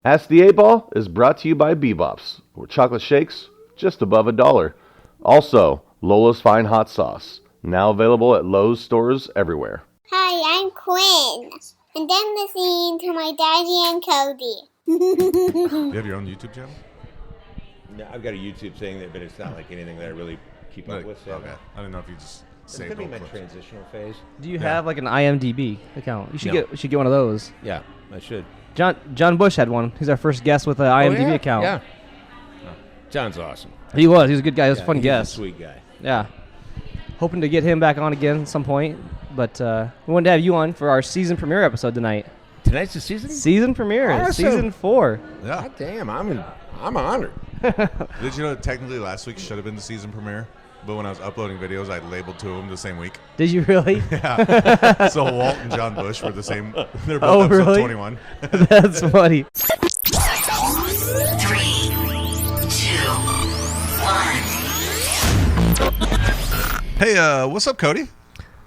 Ask the 8-Ball is brought to you by BBops, where chocolate shakes just above $1. Also, Lola's Fine Hot Sauce, now available at Lowe's stores everywhere. Hi, I'm Quinn, and I'm listening to my daddy and Cody. You have your own YouTube channel? No, I've got a YouTube thing, but it's not like anything that I really keep up with. So Okay. I don't know if you just it's saved going to be old my clips. transitional phase. Do you have like an IMDb account? You should No. get one of those. Yeah, I should. John Bush had one. He's our first guest with an IMDb account. Yeah. John's awesome. He was a good guy. He was a fun he's guest. a sweet guy. Yeah. Hoping to get him back on again at some point. But we wanted to have you on for our season premiere episode tonight. Tonight's the season? Season premiere. Awesome. Season 4. Yeah. God damn, I'm honored. Did you know that technically last week should have been the season premiere? But when I was uploading videos, I labeled two of them the same week. Did you really? Yeah. So Walt and John Bush were the same. They're both episode really? 21. That's funny. 3, 2, 1. Hey, what's up, Cody?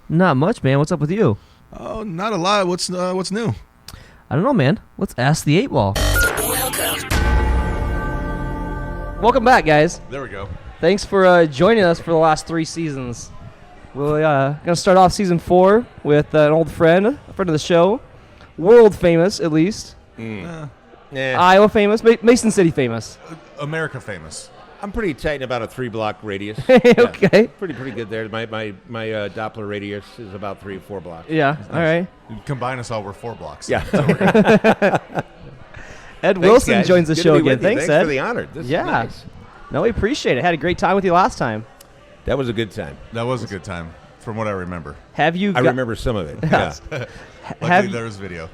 Not much, man. What's up with you? Oh, not a lot. What's new? I don't know, man. Let's ask the 8-Ball. Welcome back, guys. There we go. Thanks for joining us for the last 3 seasons. We're going to start off season 4 with an old friend, a friend of the show, world famous at least, Yeah. Iowa famous, Mason City famous. America famous. I'm pretty tight in about a 3-block radius. Okay. Pretty good there. My Doppler radius is about 3 or 4 blocks. Yeah. All right. You combine us all, we're 4 blocks. Yeah. So we're good. Ed Thanks, Wilson guys. joins the Good show to be again. with you. Thanks, Thanks Ed. for the honor. This is Yeah. nice. No, we appreciate it. Had a great time with you last time. That was a good time. That was a good time, from what I remember. Have you? I remember some of it. Yeah. Luckily, there was video.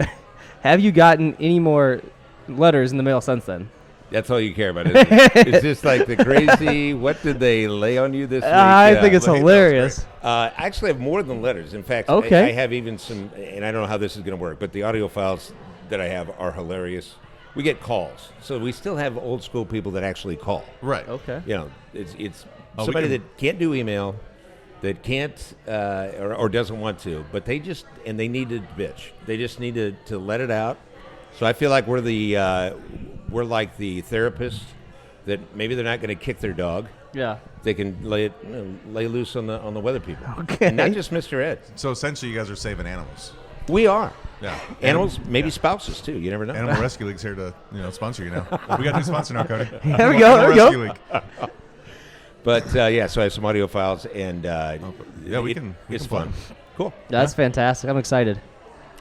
Have you gotten any more letters in the mail since then? That's all you care about, isn't it? It's just like the crazy, what did they lay on you this week? I think it's That was hilarious. I actually have more than letters. In fact, Okay. I have even some, and I don't know how this is going to work, but the audio files that I have are hilarious. We get calls. So we still have old school people that actually call. Right. Okay. You know, it's Oh, somebody we can- that can't do email, that can't or doesn't want to, but they just, and they need to bitch. They just need to let it out. So I feel like we're like the therapist that maybe they're not going to kick their dog. Yeah. They can lay loose on the weather people. Okay. And not just Mr. Ed. So essentially, you guys are saving animals. We are. Yeah. Animals, maybe spouses too. You never know. Animal Rescue League's here to sponsor you now. We got a new sponsor now, Cody. There we go. There we Rescue go. League. But yeah, so I have some audio files, and Yeah, we can It's play. fun. Cool. That's fantastic. I'm excited.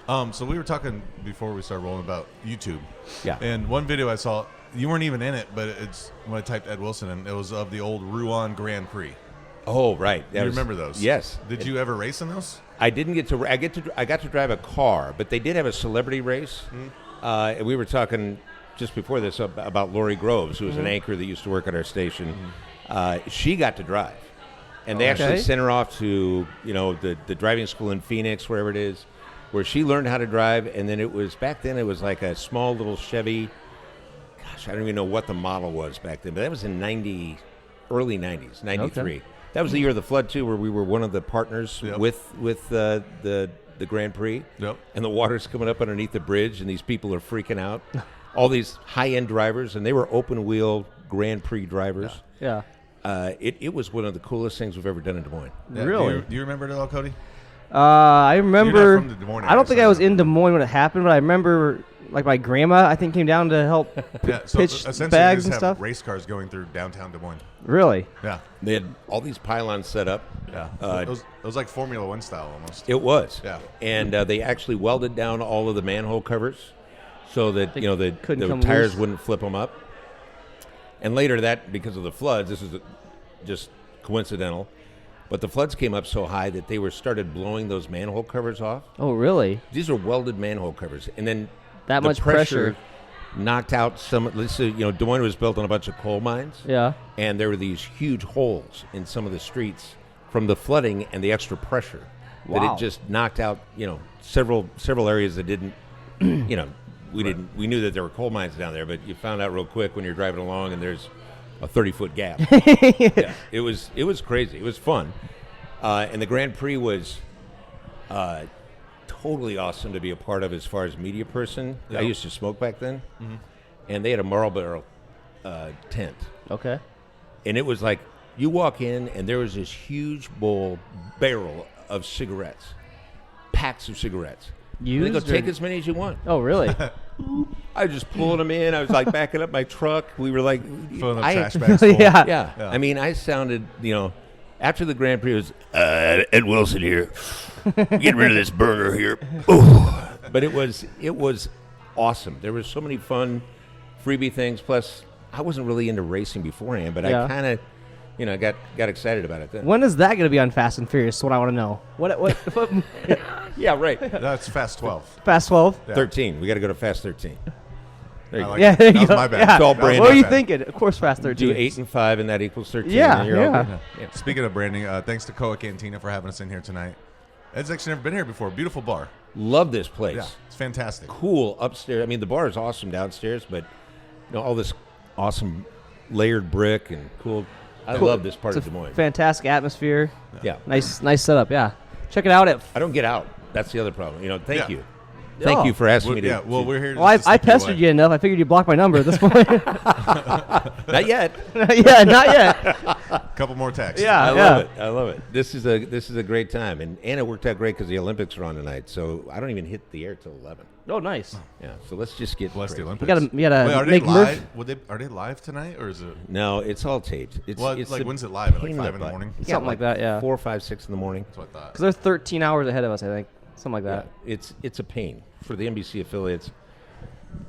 So we were talking before we started rolling about YouTube. Yeah. And one video I saw, you weren't even in it, but it's when I typed Ed Wilson, and it was of the old Rouen Grand Prix. Oh, right. You remember those? Yes. Did you ever race in those? I didn't get to. I got to drive a car, but they did have a celebrity race. And we were talking just before this about Lori Groves, who was an anchor that used to work at our station. She got to drive, and they actually Okay. sent her off to the driving school in Phoenix, wherever it is, where she learned how to drive. And then it was like a small little Chevy. Gosh, I don't even know what the model was back then, but that was in early 90s, 93. Okay. That was the year of the flood too, where we were one of the partners Yep. with the Grand Prix. Yep. And the water's coming up underneath the bridge, and these people are freaking out. All these high-end drivers, and they were open-wheel Grand Prix drivers. Yeah. It was one of the coolest things we've ever done in Des Moines. Yeah, Really? Do you remember it at all, Cody? I remember. from the Des Moines I don't area, think so I was you in Des Moines when it happened, but I remember like my grandma, I think, came down to help Yeah. So pitch essentially, bags you and just stuff. have race cars going through downtown Des Moines. Really? Yeah. They had all these pylons set up. Yeah. Uh, it was like Formula One style almost. It was. Yeah. And they actually welded down all of the manhole covers so that They the couldn't come tires loose. wouldn't flip them up. And later that, because of the floods, this is just coincidental, but the floods came up so high that they started blowing those manhole covers off. Oh, really? These are welded manhole covers, and then That the much pressure. knocked out some. Des Moines was built on a bunch of coal mines. Yeah. And there were these huge holes in some of the streets from the flooding and the extra pressure that Wow. it just knocked out, several areas that didn't, we knew that there were coal mines down there, but you found out real quick when you're driving along and there's a 30-foot gap. Yeah, it was crazy. It was fun. And the Grand Prix was totally awesome to be a part of as far as media person. Yep. I used to smoke back then. and they had a Marlboro tent. Okay. And it was like you walk in, and there was this huge barrel of cigarettes, packs of cigarettes. Used? They go, take as many as you want. Oh, really? I was just pulling them in. I was like backing up my truck. We were like, Filling up trash bags full. Yeah. yeah. I mean, I sounded, after the Grand Prix, it was Ed Wilson here. Get rid of this burner here. Ooh. But it was awesome. There was so many fun freebie things. Plus, I wasn't really into racing beforehand, but I kind of, got excited about it then. When is that going to be on Fast and Furious? What I want to know. What Yeah, right. That's Fast 12. Fast 12? Yeah. 13. We got to go to Fast 13. There you I go. like Yeah, it. there That you was go. my bad. Yeah. It's all That was brand What my were you bad. thinking? Of course, Fast 13. Do 8 and 5, and that equals 13. Yeah, and you're all yeah. good. Yeah. Speaking of branding, thanks to Coa Cantina for having us in here tonight. Ed's actually never been here before. Beautiful bar. Love this place. Yeah, it's fantastic. Cool upstairs. I mean, the bar is awesome downstairs, but all this awesome layered brick and cool. I Cool. love this part It's of a Des Moines. fantastic atmosphere. Yeah. Nice setup, yeah. Check it out at... I don't get out. That's the other problem. Thank Yeah. you. Thank you for asking me to. We're here. Well, just I to keep pestered away. you enough. I figured you blocked my number at this point. Not yet. Yeah, not yet. Couple more texts. Yeah. I love it. I love it. This is a great time, and it worked out great because the Olympics are on tonight. So I don't even hit the air till 11. Oh, nice. Yeah. So let's just get. Bless the crazy. Olympics. You gotta Wait, are make they Murph. live? Are they live tonight, or is it? No, it's all taped. It's Like, a when's it live? At like pain 5 in the butt. morning? Yeah, Something like that, yeah. 4, 5, 6 in the morning. That's what I thought. Because they're 13 hours ahead of us, I think. Something like that. Yeah, it's a pain for the NBC affiliates.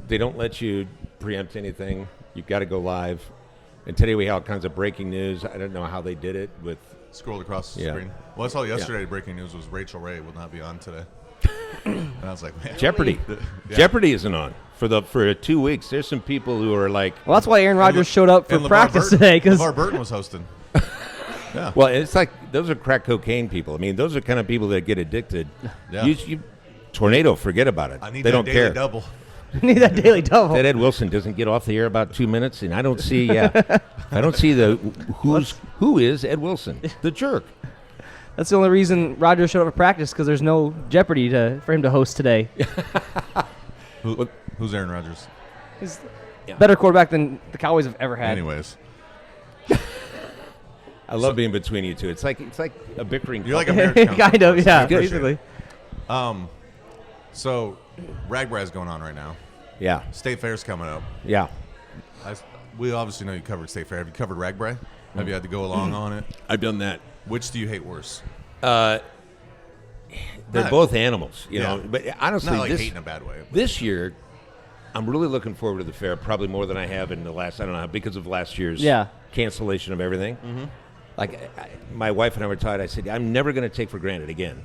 They don't let you preempt anything. You've got to go live. And today we had all kinds of breaking news. I don't know how they did it with. Scrolled across the Yeah. screen. Well, I saw yesterday breaking news was Rachel Ray will not be on today. And I was like, man. Jeopardy. Yeah. Jeopardy isn't on for 2 weeks. There's some people who are like, Well, that's why Aaron Rodgers showed up for And LeVar practice Burton. today. Because LeVar Burton was hosting. Yeah. well, it's like those are crack cocaine people. I mean, those are kind of people that get addicted. Yeah. You tornado, forget about it. I need they that don't daily care. double. need that daily double. That Ed Wilson doesn't get off the air about 2 minutes, and I don't see. I don't see who is Ed Wilson, the jerk. That's the only reason Rodgers showed up for practice, because there's no Jeopardy for him to host today. Who's Aaron Rodgers? He's Yeah. a better quarterback than the Cowboys have ever had. Anyways. I love being between you two. It's like a bickering. You're like couple. a marriage counselor. Kind of, yeah, Appreciate basically. it. So, Ragbrad's going on right now. Yeah, State Fair's coming up. yeah. We obviously know you covered State Fair. Have you covered Ragbri? Have you had to go along on it? I've done that. Which do you hate worse? They're Not- both animals, you Yeah. know. But honestly, Not like this hate in a bad way. this year, I'm really looking forward to the fair, probably more than I have in the last. I don't know, because of last year's cancellation of everything. Mm-hmm. Like my wife and I were talking. I said, I'm never going to take for granted again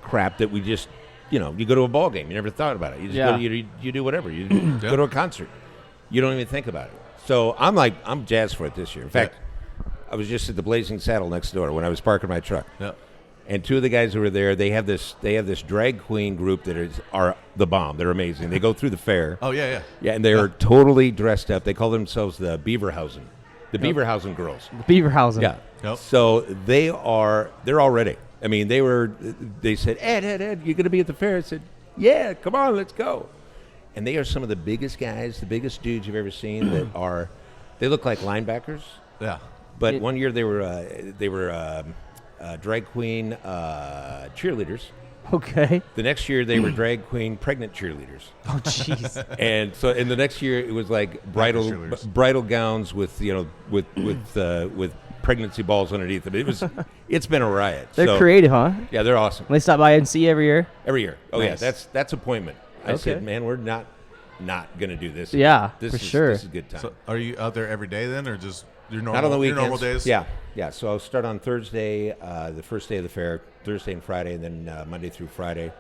crap that we just, you go to a ball game. You never thought about it. You just go to, you do whatever. You go to a concert. You don't even think about it. So I'm jazzed for it this year. In fact, I was just at the Blazing Saddle next door when I was parking my truck. Yep. And two of the guys who were there, they have this drag queen group that are the bomb. They're amazing. They go through the fair. Oh, yeah. Yeah, and they are totally dressed up. They call themselves the Beaverhausen. The Beaverhausen girls. Beaverhausen. Yeah. Yep. So they're all ready. I mean, they said, Ed, you going to be at the fair? I said, yeah, come on, let's go. And they are some of the biggest guys, the biggest dudes you've ever seen they look like linebackers. Yeah. But one year they were drag queen cheerleaders. Okay. The next year they were drag queen pregnant cheerleaders. Oh, jeez. And so in the next year it was like bridal gowns with with pregnancy balls underneath them. It's been a riot. They're creative, huh? Yeah, they're awesome. They stop by and see every year. Every year. Oh Nice. yeah, that's appointment. I Okay. said, man, we're not gonna do this. Yeah, this for is, sure. This is a good time. So, are you out there every day then, or just your normal, Not on the your weekends. normal days? Yeah. So I'll start on Thursday, the first day of the fair, Thursday and Friday, and then Monday through Friday.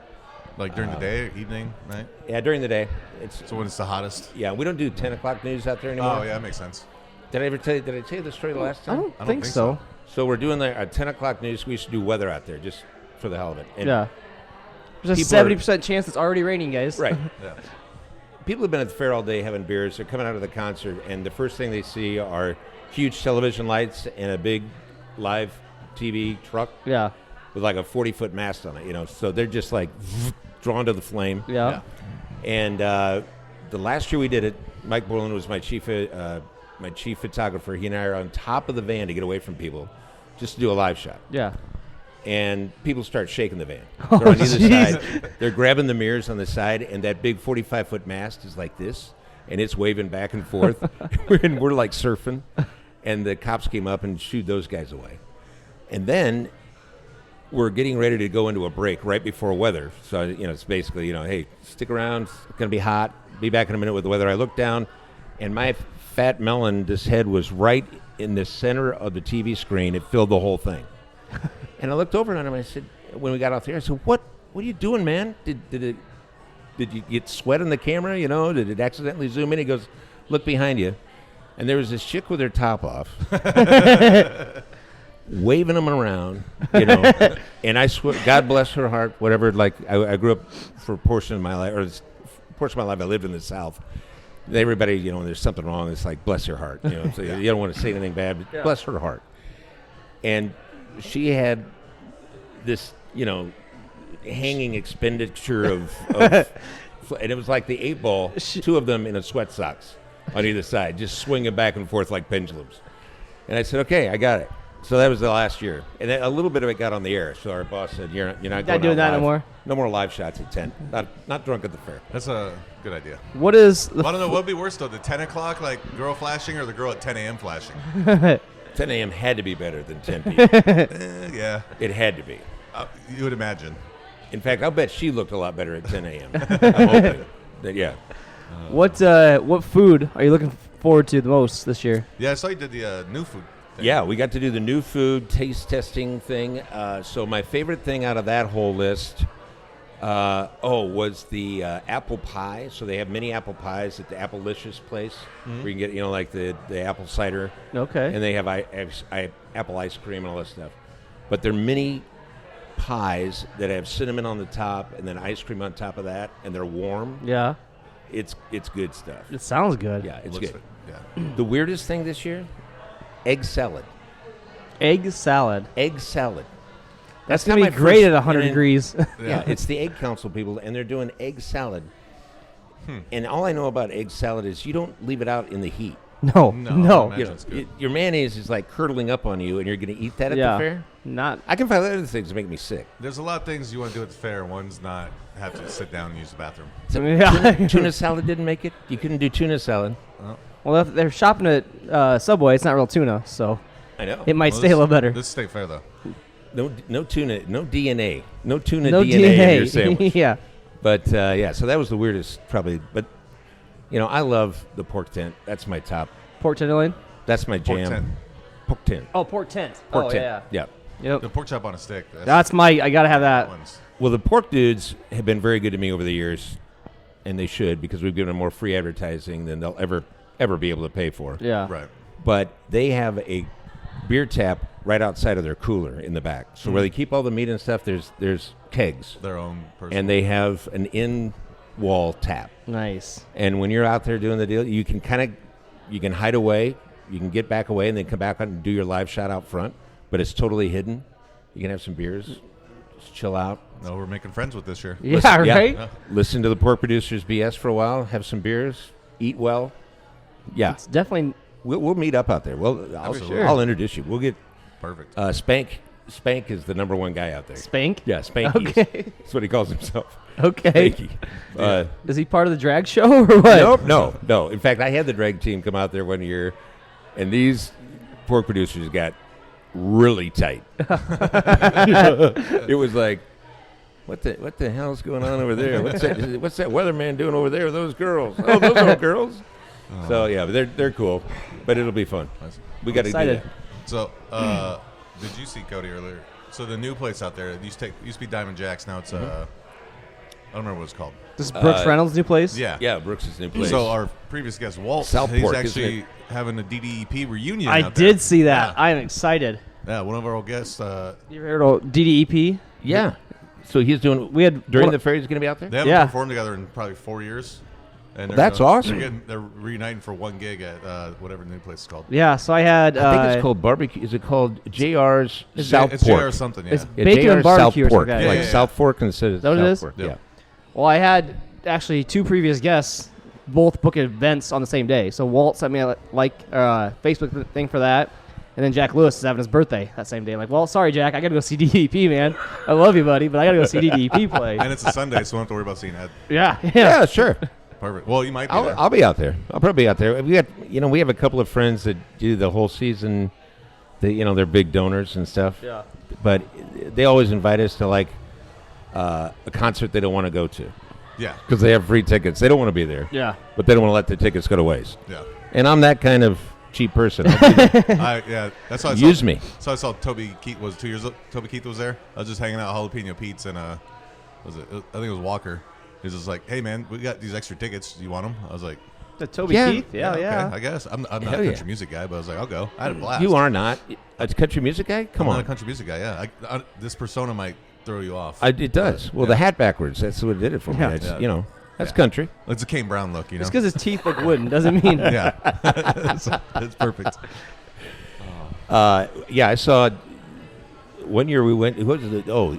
Like during the day, evening, night? Yeah, during the day. So when it's the hottest? Yeah, we don't do 10 o'clock news out there anymore. Oh, yeah, that makes sense. Did I tell you the story last I time? don't think so. So we're doing our 10 o'clock news. We used to do weather out there just for the hell of it. And Yeah. There's a people are- 70% chance it's already raining, guys. Right. Yeah. People have been at the fair all day having beers. They're coming out of the concert, and the first thing they see are huge television lights and a big live TV truck Yeah. with like a 40-foot mast on it, So they're just like drawn to the flame. Yeah. And the last year we did it, Mike Borland was my chief photographer. He and I are on top of the van to get away from people, just to do a live shot. Yeah. And people start shaking the van. Oh, They're on either jeez. side. They're grabbing the mirrors on the side, and that big 45-foot mast is like this, and it's waving back and forth, and we're like surfing. And the cops came up and shooed those guys away. And then we're getting ready to go into a break right before weather. So, it's basically, hey, stick around. It's going to be hot. Be back in a minute with the weather. I looked down, and my fat melon, this head was right in the center of the TV screen. It filled the whole thing. And I looked over at him. I said, when we got off the air, I said, "What are you doing, man? Did you get sweat on the camera? Did it accidentally zoom in?" He goes, "Look behind you." And there was this chick with her top off, waving them around, And I swear, God bless her heart, whatever. Like I grew up for a portion of my life, or portion of my life, I lived in the South. Everybody, when there's something wrong, it's like, bless your heart. So you don't want to say anything bad, but bless her heart. And she had this, hanging expenditure of and it was like the 8-ball, two of them in a sweat socks on either side, just swinging back and forth like pendulums. And I said, okay, I got it. So that was the last year. And then a little bit of it got on the air. So our boss said, you're not going doing that live. no more? No more live shots at 10. Not drunk at the fair. That's a good idea. What is the I don't know. What would be worse, though? The 10 o'clock, like, girl flashing or the girl at 10 a.m. flashing? 10 a.m. had to be better than 10 p.m. Yeah. It had to be. You would imagine. In fact, I'll bet she looked a lot better at 10 a.m. I'm hoping. Yeah. What food are you looking forward to the most this year? Yeah, I saw you did the new food thing. Yeah, we got to do the new food taste testing thing. So my favorite thing out of that whole list was the apple pie. So they have mini apple pies at the Applelicious place where you can get, like the apple cider. Okay. And they have apple ice cream and all that stuff. But they're mini pies that have cinnamon on the top and then ice cream on top of that, and they're warm. Yeah. It's good stuff. It sounds good. Yeah, it's Looks good. Yeah. The weirdest thing this year, egg salad. Egg salad. Egg salad. That's not going to my be great first- at 100 and then- degrees. Yeah, it's the Egg Council people, and they're doing egg salad. And all I know about egg salad is you don't leave it out in the heat. No. No. Imagine it's good. Your mayonnaise is like curdling up on you, and you're going to eat that at the fair? Not. I can find other things that make me sick. There's a lot of things you want to do at the fair. One's not have to sit down and use the bathroom. Yeah. Tuna salad didn't make it? You couldn't do tuna salad. Well, if they're shopping at Subway, it's not real tuna, so I know. it might Well, stay a little better. This is state fair, though. No tuna, no DNA. No tuna No DNA in your sandwich. Yeah. But, so that was the weirdest probably. But, I love the pork tent. That's my top. Pork tenderloin? That's my Pork jam. tent. Pork tent. Oh, pork tent. Pork oh, tent. yeah. Yeah. Yep. The pork chop on a stick. I got to have that. Ones. Well, the pork dudes have been very good to me over the years, and they should, because we've given them more free advertising than they'll ever be able to pay for. Yeah. Right. But they have a beer tap right outside of their cooler in the back. So where they keep all the meat and stuff, there's kegs. Their own person. And they have an in-wall tap. Nice. And when you're out there doing the deal, you can hide away, you can get back away, and then come back out and do your live shot out front. But it's totally hidden. You can have some beers, just chill out. No, we're making friends with this year. Yeah, right? Yeah. Listen to the Pork Producers BS for a while, have some beers, eat well. Yeah. It's definitely. We'll meet up out there. Well, I'll introduce you. We'll get Perfect. Spank. Spank is the number one guy out there. Spank? Yeah, Spanky. Okay. That's what he calls himself. Okay. Spanky. Is he part of the drag show or what? No. In fact, I had the drag team come out there one year, and these pork producers got really tight. It was like, what the hell's going on over there? What's that weatherman doing over there with those girls? Oh, those aren't girls. So yeah, but they're cool, but it'll be fun. We got to do excited. that. So, did you see Cody earlier? So the new place out there, it used to be Diamond Jack's. Now it's I don't remember what it's called. This is Brooks Reynolds' new place? Yeah. Yeah, Brooks' new place. So our previous guest, Walt, Southport, he's isn't actually having a DDEP reunion. I out there. did see that. Yeah. I am excited. Yeah, one of our old guests. You ever heard of DDEP? yeah. So he's doing. We had during one- the fair. He's going to be out there. They haven't Yeah. performed together in probably 4 years. And That's awesome. They're reuniting for one gig at whatever the new place is called. Yeah, so I had. I think it's called barbecue. Is it called JR's It's Southport? JR something, yeah. It's Yeah, bacon and JR's barbecue or Southport. something. Like Yeah. South Fork instead of that what it is? Southport. Yeah. Yeah. Well, I had actually two previous guests both book events on the same day. So Walt sent me a Facebook thing for that, and then Jack Lewis is having his birthday that same day. Like, well, sorry, Jack, I got to go see DDP, man. I love you, buddy, but I got to go see DDP play. And it's a Sunday, so we don't have to worry about seeing Ed. Yeah. Sure. Perfect. Well, you might be there. I'll be out there. I'll probably be out there. We have a couple of friends that do the whole season. They're big donors and stuff. Yeah. But they always invite us to like a concert they don't want to go to Yeah. because they have free tickets. They don't want to be there. Yeah. But they don't want to let the tickets go to waste. Yeah. And I'm that kind of cheap person. I'll be there. That's why I Use saw, me. So I saw Toby Keith was 2 years. Toby Keith was there. I was just hanging out at Jalapeno Pete's and I think it was Walker. He was just like, "Hey man, we got these extra tickets. Do you want them?" I was like, The Toby Yeah. Keith? Yeah. okay, I guess I'm not a Hell country yeah. music guy, but I was like, I'll go. I had a blast. You are not a country music guy? Come I'm not a on. country music guy. Yeah. This persona might throw you off. It does. Well, the hat backwards. That's what did it for me. Yeah. It's, Yeah. That's Yeah. country. It's a Kane Brown look, you know. Just because his teeth look wooden doesn't mean. Yeah. it's perfect. I saw one year we went. What was it? Oh,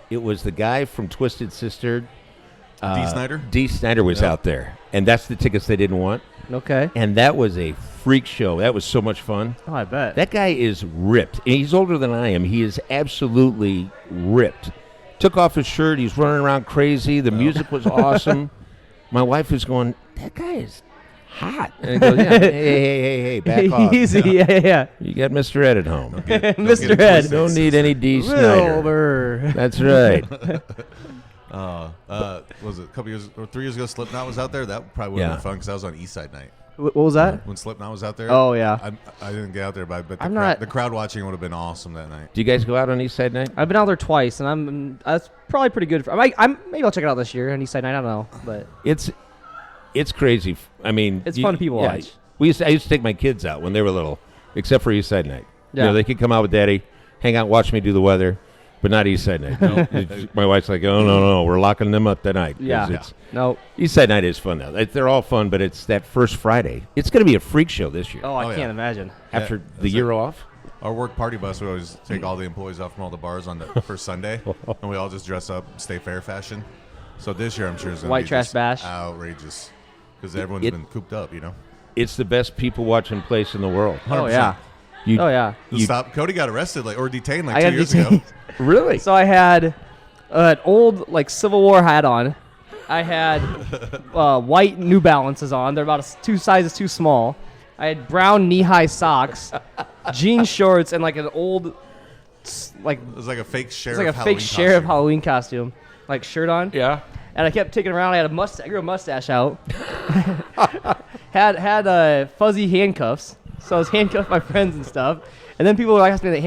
it was the guy from Twisted Sister. D. Snyder? D. Snyder was Yeah. out there, and that's the tickets they didn't want. Okay. And that was a freak show. That was so much fun. Oh, I bet. That guy is ripped. And he's older than I am. He is absolutely ripped. Took off his shirt. He's running around crazy. The music was awesome. My wife was going, that guy is hot. And I go, yeah, hey, back off. Easy. Yeah. You got Mr. Ed at home. Mr. Ed. Don't need any D. Snyder. Wilbur. That's right. Was it a couple years or 3 years ago? Slipknot was out there. That probably would have Yeah. been fun because that was on East Side night What was that? when Slipknot was out there. Oh, yeah. I didn't get out there, but I'm not- the crowd watching would have been awesome that night. Do you guys go out on East Side Night? I've been out there twice, and that's probably pretty good. Maybe I'll check it out this year on East Side Night. I don't know, but It's crazy. I mean, It's fun to people watch. I used to take my kids out when they were little, except for East Side Night. Yeah. They could come out with Daddy, hang out, watch me do the weather, but not East Side Night. No. My wife's like, oh no, we're locking them up tonight. 'cause Yeah. it's- no. East Side Night is fun though. They're all fun, but it's that first Friday. It's going to be a freak show this year. Oh, I Oh, can't yeah. imagine. After Yeah, the that's year it. off. Our work party bus would always take all the employees out from all the bars on the first Sunday, and we all just dress up, stay fair fashion. So this year, I'm sure is going to White be trash just bash. outrageous because everyone's It- been cooped up, you know. It's the best people watching place in the world. Oh yeah. You- Oh yeah. Stop. Cody got arrested or detained I like got 2 years detained. ago. Really? So I had an old Civil War hat on. I had white New Balances on. They're about 2 sizes too small. I had brown knee-high socks, jean shorts, and an old It was like a fake sheriff. fake Halloween sheriff costume. Halloween costume, shirt on. Yeah. And I kept taking it around. I had I grew a mustache out. had fuzzy handcuffs, so I was handcuffed my friends and stuff. And then people were asking me to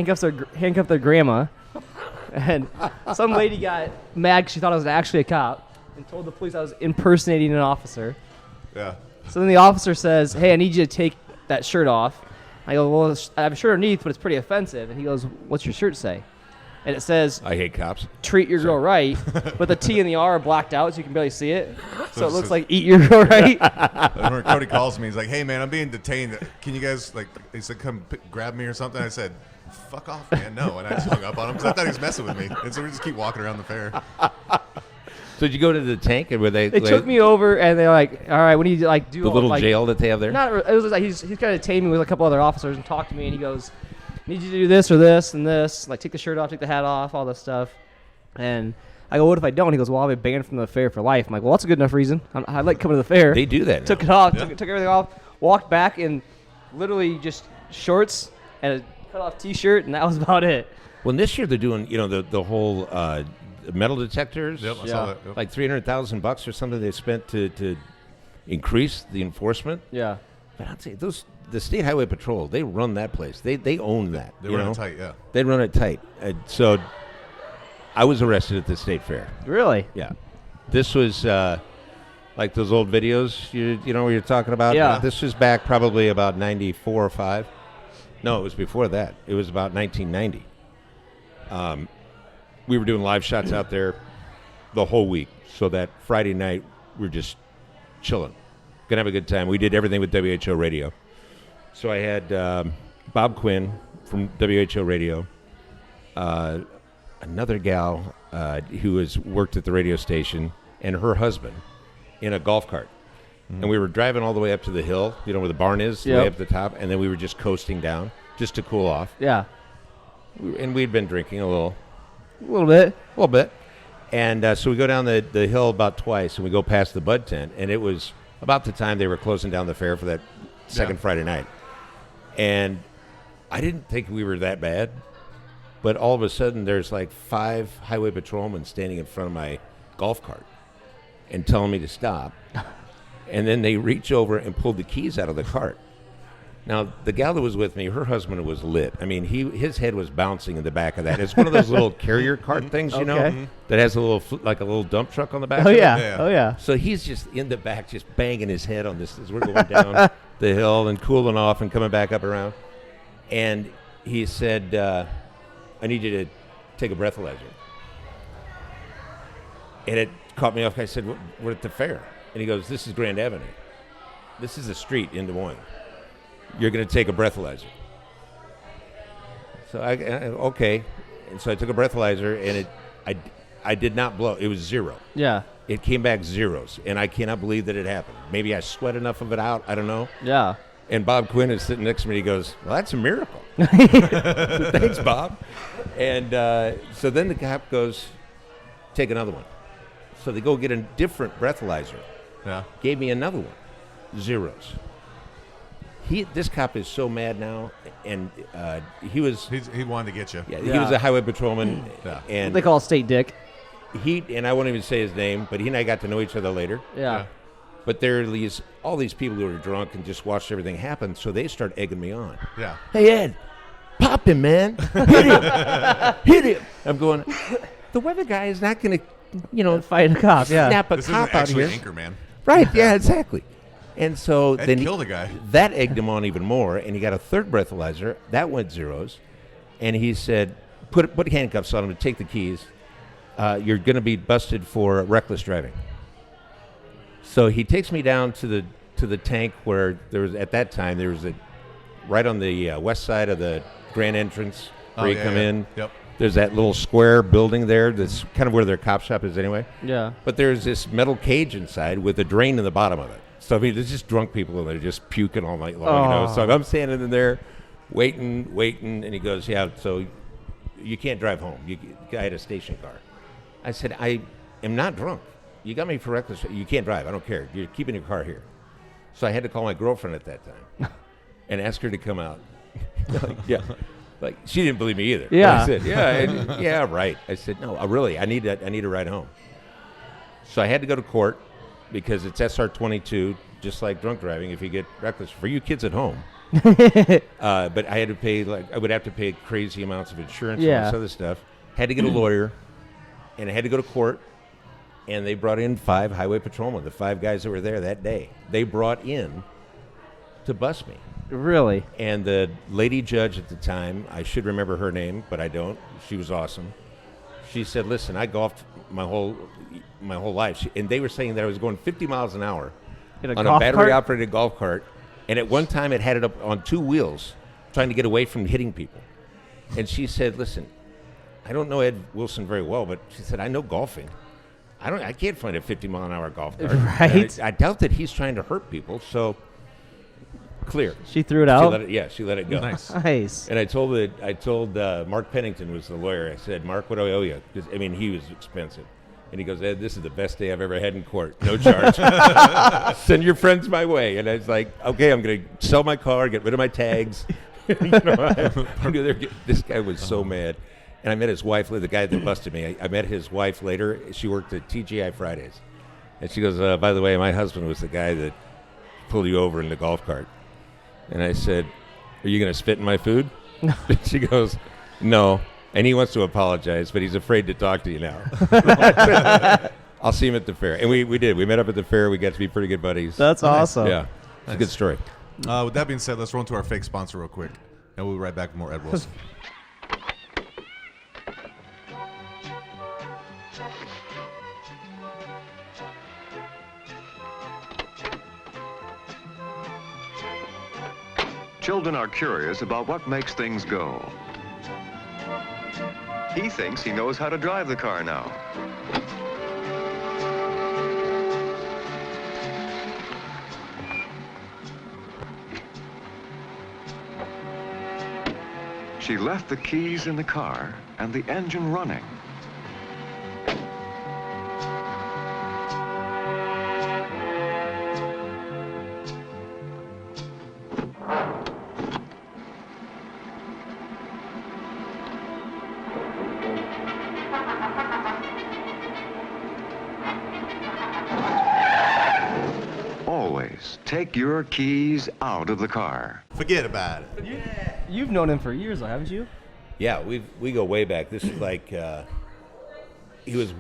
handcuff their grandma. And some lady got mad because she thought I was actually a cop and told the police I was impersonating an officer. Yeah. So then the officer says, "Hey, I need you to take that shirt off." I go, "Well, I have a shirt underneath, but it's pretty offensive." And he goes, "What's your shirt say?" And it says, I hate cops. "Treat your girl right," but the T and the R are blacked out, so you can barely see it. So it looks like "Eat your girl right." I remember Cody calls me. He's like, "Hey man, I'm being detained. Can you guys He said, "Come grab me or something." I said, "Fuck off, man, no." And I just hung up on him because I thought he was messing with me. And so we just keep walking around the fair. So did you go to the tank, and were they? They took me over and they're like, "All right, what do you do?" the little jail that they have there. Not. It was just he's kind of detained me with a couple other officers and talked to me, and he goes, "Need you to do this or this and this. Take the shirt off, take the hat off, all this stuff." And I go, "What if I don't?" He goes, "Well, I'll be banned from the fair for life." I'm like, "Well, that's a good enough reason. I like coming to the fair." They do that. Took now. it off, Yeah. took everything off, walked back in literally just shorts and a cut off T-shirt, and that was about it. Well, this year they're doing, the whole metal detectors. Yep, I Yeah. saw that. Yep. Like $300,000 or something they spent to increase the enforcement. Yeah. But I'd say the State Highway Patrol, they run that place. They own that. They you run know? it tight, yeah. They run it tight. So I was arrested at the state fair. Really? Yeah. This was like those old videos you know what you're talking about? Yeah. This was back probably about 94 or 5. No, it was before that. It was about 1990. We were doing live shots out there the whole week. So that Friday night, we were just chilling. Gonna have a good time. We did everything with WHO Radio. So I had Bob Quinn from WHO Radio, another gal who has worked at the radio station, and her husband. in a golf cart. And we were driving all the way up to the hill, you know, where the barn is, Yep. way up the top, and then we were just coasting down just to cool off. Yeah. And we'd been drinking a little bit. And so we go down the hill about twice, and we go past the Bud Tent, and it was about the time they were closing down the fair for that second Friday night. And I didn't think we were that bad, but all of a sudden there's like 5 highway patrolmen standing in front of my golf cart and telling me to stop. And then they reach over and pulled the keys out of the cart. Now, the gal that was with me, her husband was lit. I mean, his head was bouncing in the back of that. It's one of those little carrier cart things, you know, that has a little, like a little dump truck on the back of it. Oh, yeah. So he's just in the back, just banging his head on this as we're going down the hill and cooling off and coming back up around. And he said, I need you to take a breathalyzer. And it caught me off. I said, we're at the fair. And he goes, this is Grand Avenue. This is a street in Des Moines. You're going to take a breathalyzer. So okay. And so I took a breathalyzer, and I did not blow. It was 0. Yeah. It came back zeros, and I cannot believe that it happened. Maybe I sweat enough of it out. I don't know. Yeah. And Bob Quinn is sitting next to me. He goes, well, that's a miracle. Thanks, Bob. And so then the cop goes, take another one. So they go get a different breathalyzer. Yeah. Gave me another one. Zeros. This cop is so mad now, and he wanted to get you. Yeah, he was a highway patrolman, and They call State Dick. And I won't even say his name, but he and I got to know each other later. Yeah. But there are all these people who are drunk and just watched everything happen, so they start egging me on. Yeah. Hey, Ed, pop him, man. Hit him. Hit him. I'm going, the weather guy is not going to, fight a cop. Yeah. snap a This cop isn't out actually here. Anchorman. Right, yeah, exactly. And so Ed then killed a guy. That egged him on even more, and he got a third breathalyzer. That went zeros. And he said, put handcuffs on him to take the keys. You're going to be busted for reckless driving. So he takes me down to the tank where there was, at that time, there was right on the west side of the grand entrance where you come in. Yep. There's that little square building there that's kind of where their cop shop is anyway. Yeah. But there's this metal cage inside with a drain in the bottom of it. So, I mean, there's just drunk people that are just puking all night long, you know. So I'm standing in there waiting, and he goes, yeah, so you can't drive home. I had a station car. I said, I am not drunk. You got me for reckless. You can't drive. I don't care. You're keeping your car here. So I had to call my girlfriend at that time and ask her to come out. Yeah. Like, she didn't believe me either. Yeah. I said, yeah, right. I said, no, really, I need a ride home. So I had to go to court because it's SR22, just like drunk driving if you get reckless. For you kids at home. But I had to pay, I would have to pay crazy amounts of insurance and all this other stuff. Had to get a lawyer, and I had to go to court, and they brought in 5 highway patrolmen, the 5 guys that were there that day. They brought in to bust me. Really? And the lady judge at the time, I should remember her name, but I don't. She was awesome. She said, listen, I golfed my whole life. And they were saying that I was going 50 miles an hour on a battery-operated golf cart. And at one time, it had it up on 2 wheels, trying to get away from hitting people. And she said, listen, I don't know Ed Wilson very well, but she said, I know golfing. I can't find a 50-mile-an-hour golf cart. Right. I doubt that he's trying to hurt people, so clear. She threw it out? She let it go. Nice. Nice. And I told Mark Pennington was the lawyer. I said, Mark, what do I owe you? 'Cause, I mean, he was expensive. And he goes, Ed, this is the best day I've ever had in court. No charge. Send your friends my way. And I was like, okay, I'm going to sell my car, get rid of my tags. This guy was so mad. And I met his wife, the guy that busted me. I met his wife later. She worked at TGI Fridays. And she goes, by the way, my husband was the guy that pulled you over in the golf cart. And I said, are you going to spit in my food? And she goes, no. And he wants to apologize, but he's afraid to talk to you now. I'll see him at the fair. And we did. We met up at the fair. We got to be pretty good buddies. That's awesome. Yeah. It's a good story. With that being said, let's run to our fake sponsor real quick. And we'll be right back with more Ed Wilson. Children are curious about what makes things go. He thinks he knows how to drive the car now. She left the keys in the car and the engine running. Always take your keys out of the car. Forget about it. You've known him for years, though, haven't you? Yeah, we go way back. This is like he was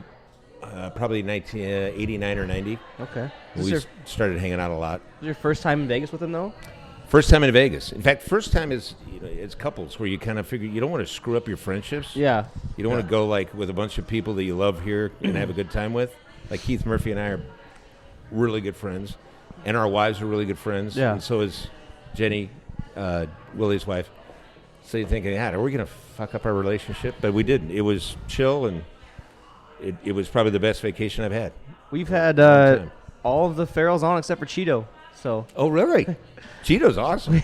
probably 1989 or 90. Okay. We started hanging out a lot. Was your first time in Vegas with him, though? First time in Vegas. In fact, first time is it's couples where you kind of figure you don't want to screw up your friendships. Yeah. You don't want to go like with a bunch of people that you love here and have a good time with. Like Keith Murphy and I are really good friends, and our wives are really good friends. Yeah. And so is Jenny, Willie's wife. So you're thinking, yeah, are we going to fuck up our relationship? But we didn't. It was chill, and it was probably the best vacation I've had. We've had all of the Farrells on except for Cheeto. So. Oh, really? Cheeto's awesome.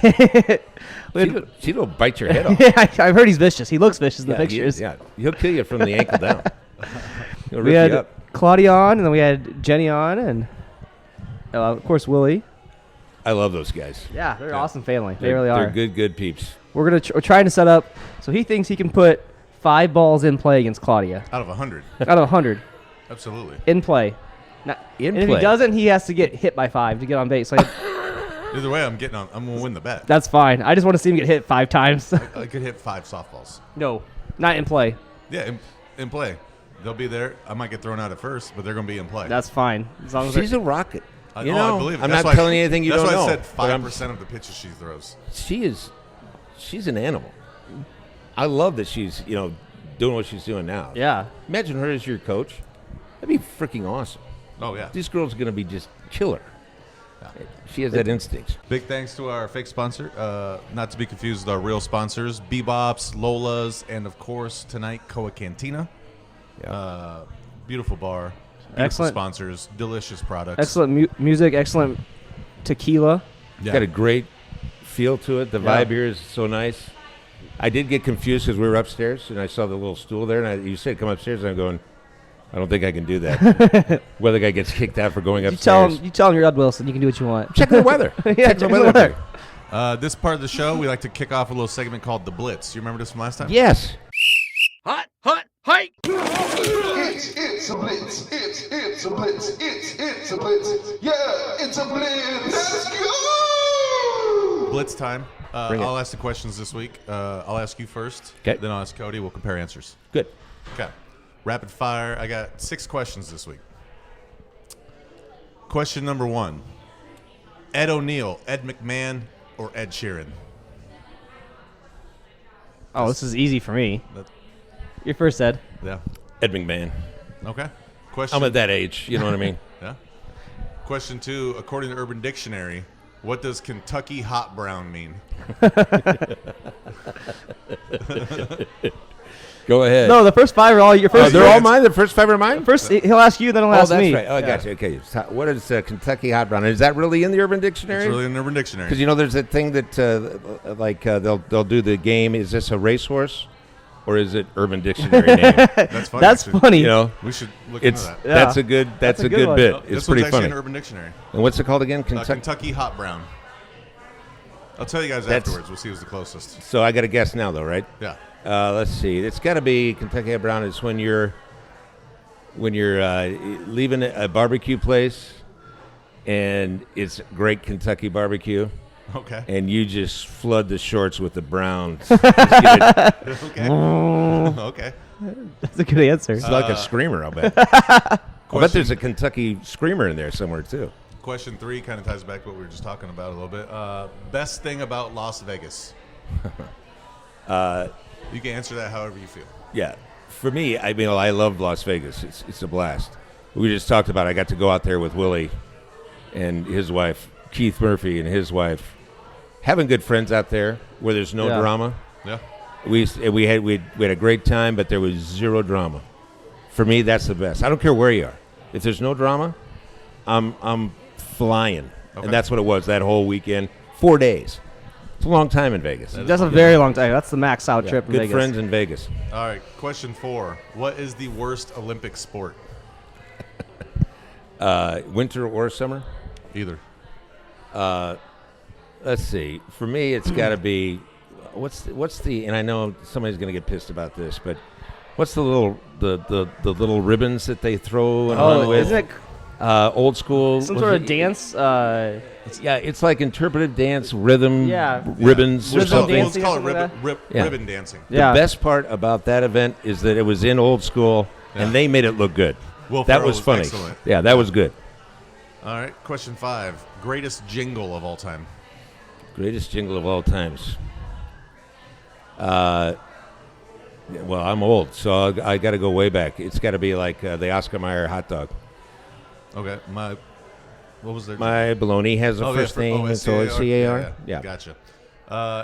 Cheeto bites your head off. Yeah, I've heard he's vicious. He looks vicious in the pictures. He'll kill you from the ankle down. He'll rip We you had up. Claudia on, and then we had Jenny on, and of course Willie. I love those guys. Yeah, they're an awesome family. They really They're are. good peeps. We're trying to set up. So he thinks he can put 5 balls in play against Claudia. Out of 100. Out of 100 Absolutely. in play. And if he doesn't, he has to get hit by 5 to get on base. So Either way, I'm gonna win the bet. that's fine. I just want to see him get hit 5 times. I could hit 5 softballs. No, not in play. Yeah, in play. They'll be there. I might get thrown out at first, but they're gonna be in play. That's fine. As long as She's a rocket. I I'm believe it. not telling you anything you don't know. That's why I said 5% of the pitches she throws. She's an animal. I love that she's doing what she's doing now. Yeah. Imagine her as your coach. That'd be freaking awesome. Oh yeah. This girl's gonna be just killer. She has that instinct. Big thanks to our fake sponsor, not to be confused with our real sponsors, BBops, Lola's, and of course tonight Coa Cantina. Yeah. Beautiful bar, beautiful Excellent sponsors, delicious products. Excellent music, excellent tequila. Yeah. Got a great feel to it. The vibe here is so nice. I did get confused because we were upstairs and I saw the little stool there, and you said come upstairs, and I'm going, I don't think I can do that. Whether guy gets kicked out for going upstairs. You tell him you're Ed Wilson. You can do what you want. Check the weather. Check the weather. This part of the show, we like to kick off a little segment called The Blitz. You remember this from last time? Yes. Hot, hike! It's a blitz. It's a blitz. It's a blitz. Yeah, it's a blitz. Let's go! Blitz time. Bring it. I'll ask the questions this week. I'll ask you first. 'Kay. Then I'll ask Cody. We'll compare answers. Good. Okay. Rapid fire. I got 6 questions this week. Question number 1. Ed O'Neill, Ed McMahon, or Ed Sheeran? Oh, this is easy for me. That- You're first, Ed. Yeah. Ed McMahon. Okay. Question. I'm at that age. You know what I mean? Yeah. Question 2. According to Urban Dictionary, what does Kentucky hot brown mean? Go ahead. No, the first 5 are all your first. they're all mine? The first 5 are mine? First, he'll ask you, then he'll Oh, ask that's me. right. Oh, I got you. Okay. So what is Kentucky hot brown? Is that really in the Urban Dictionary? It's really in Urban Dictionary. Because there's that thing that they'll do the game. Is this a racehorse, or is it Urban Dictionary name? That's funny. That's actually. funny. We should look It's into that. Yeah. that's a good a good good one. bit. Oh, It's this pretty one's actually funny. in Urban Dictionary. And what's it called again? Kentucky hot brown. I'll tell you guys That's- afterwards. We'll see who's the closest. So I got to guess now, though, right? Yeah. Let's see. It's got to be Kentucky hot brown. It's when you're leaving a barbecue place, and it's great Kentucky barbecue, Okay. and you just flood the shorts with the brown. Just get it- Okay. Okay. That's a good answer. It's like a screamer, I'll bet. I bet there's a Kentucky screamer in there somewhere, too. Question 3 kind of ties back to what we were just talking about a little bit. Best thing about Las Vegas? You can answer that however you feel. Yeah. For me, I mean, I love Las Vegas. It's a blast. We just talked about I got to go out there with Willie and his wife, Keith Murphy and his wife, having good friends out there where there's no drama. Yeah. We had a great time, but there was zero drama. For me, that's the best. I don't care where you are. If there's no drama, I'm flying. Okay. And that's what it was that whole weekend. 4 days. It's a long time in Vegas. That's a very long time. That's the max out trip in Good Vegas. friends in Vegas. All right, question 4. What is the worst Olympic sport? Winter or summer? Either. Let's see. For me, it's got to be what's the and I know somebody's going to get pissed about this, but what's the little ribbons that they throw and run with? Isn't it Old school. some sort of dance? Yeah, it's like interpretive dance, rhythm, ribbons or Rhythm something. dancing. Let's call it something like ribbon dancing. Yeah. The best part about that event is that it was in Old School, and they made it look good. Will That Ferrell was funny. Excellent. Yeah, that was good. All right, question 5. Greatest jingle of all time. Greatest jingle of all times. Well, I'm old, so I got to go way back. It's got to be like the Oscar Mayer hot dog. Okay, what was their My bologna has a first name. It's O-C-A-R. Yeah. Gotcha.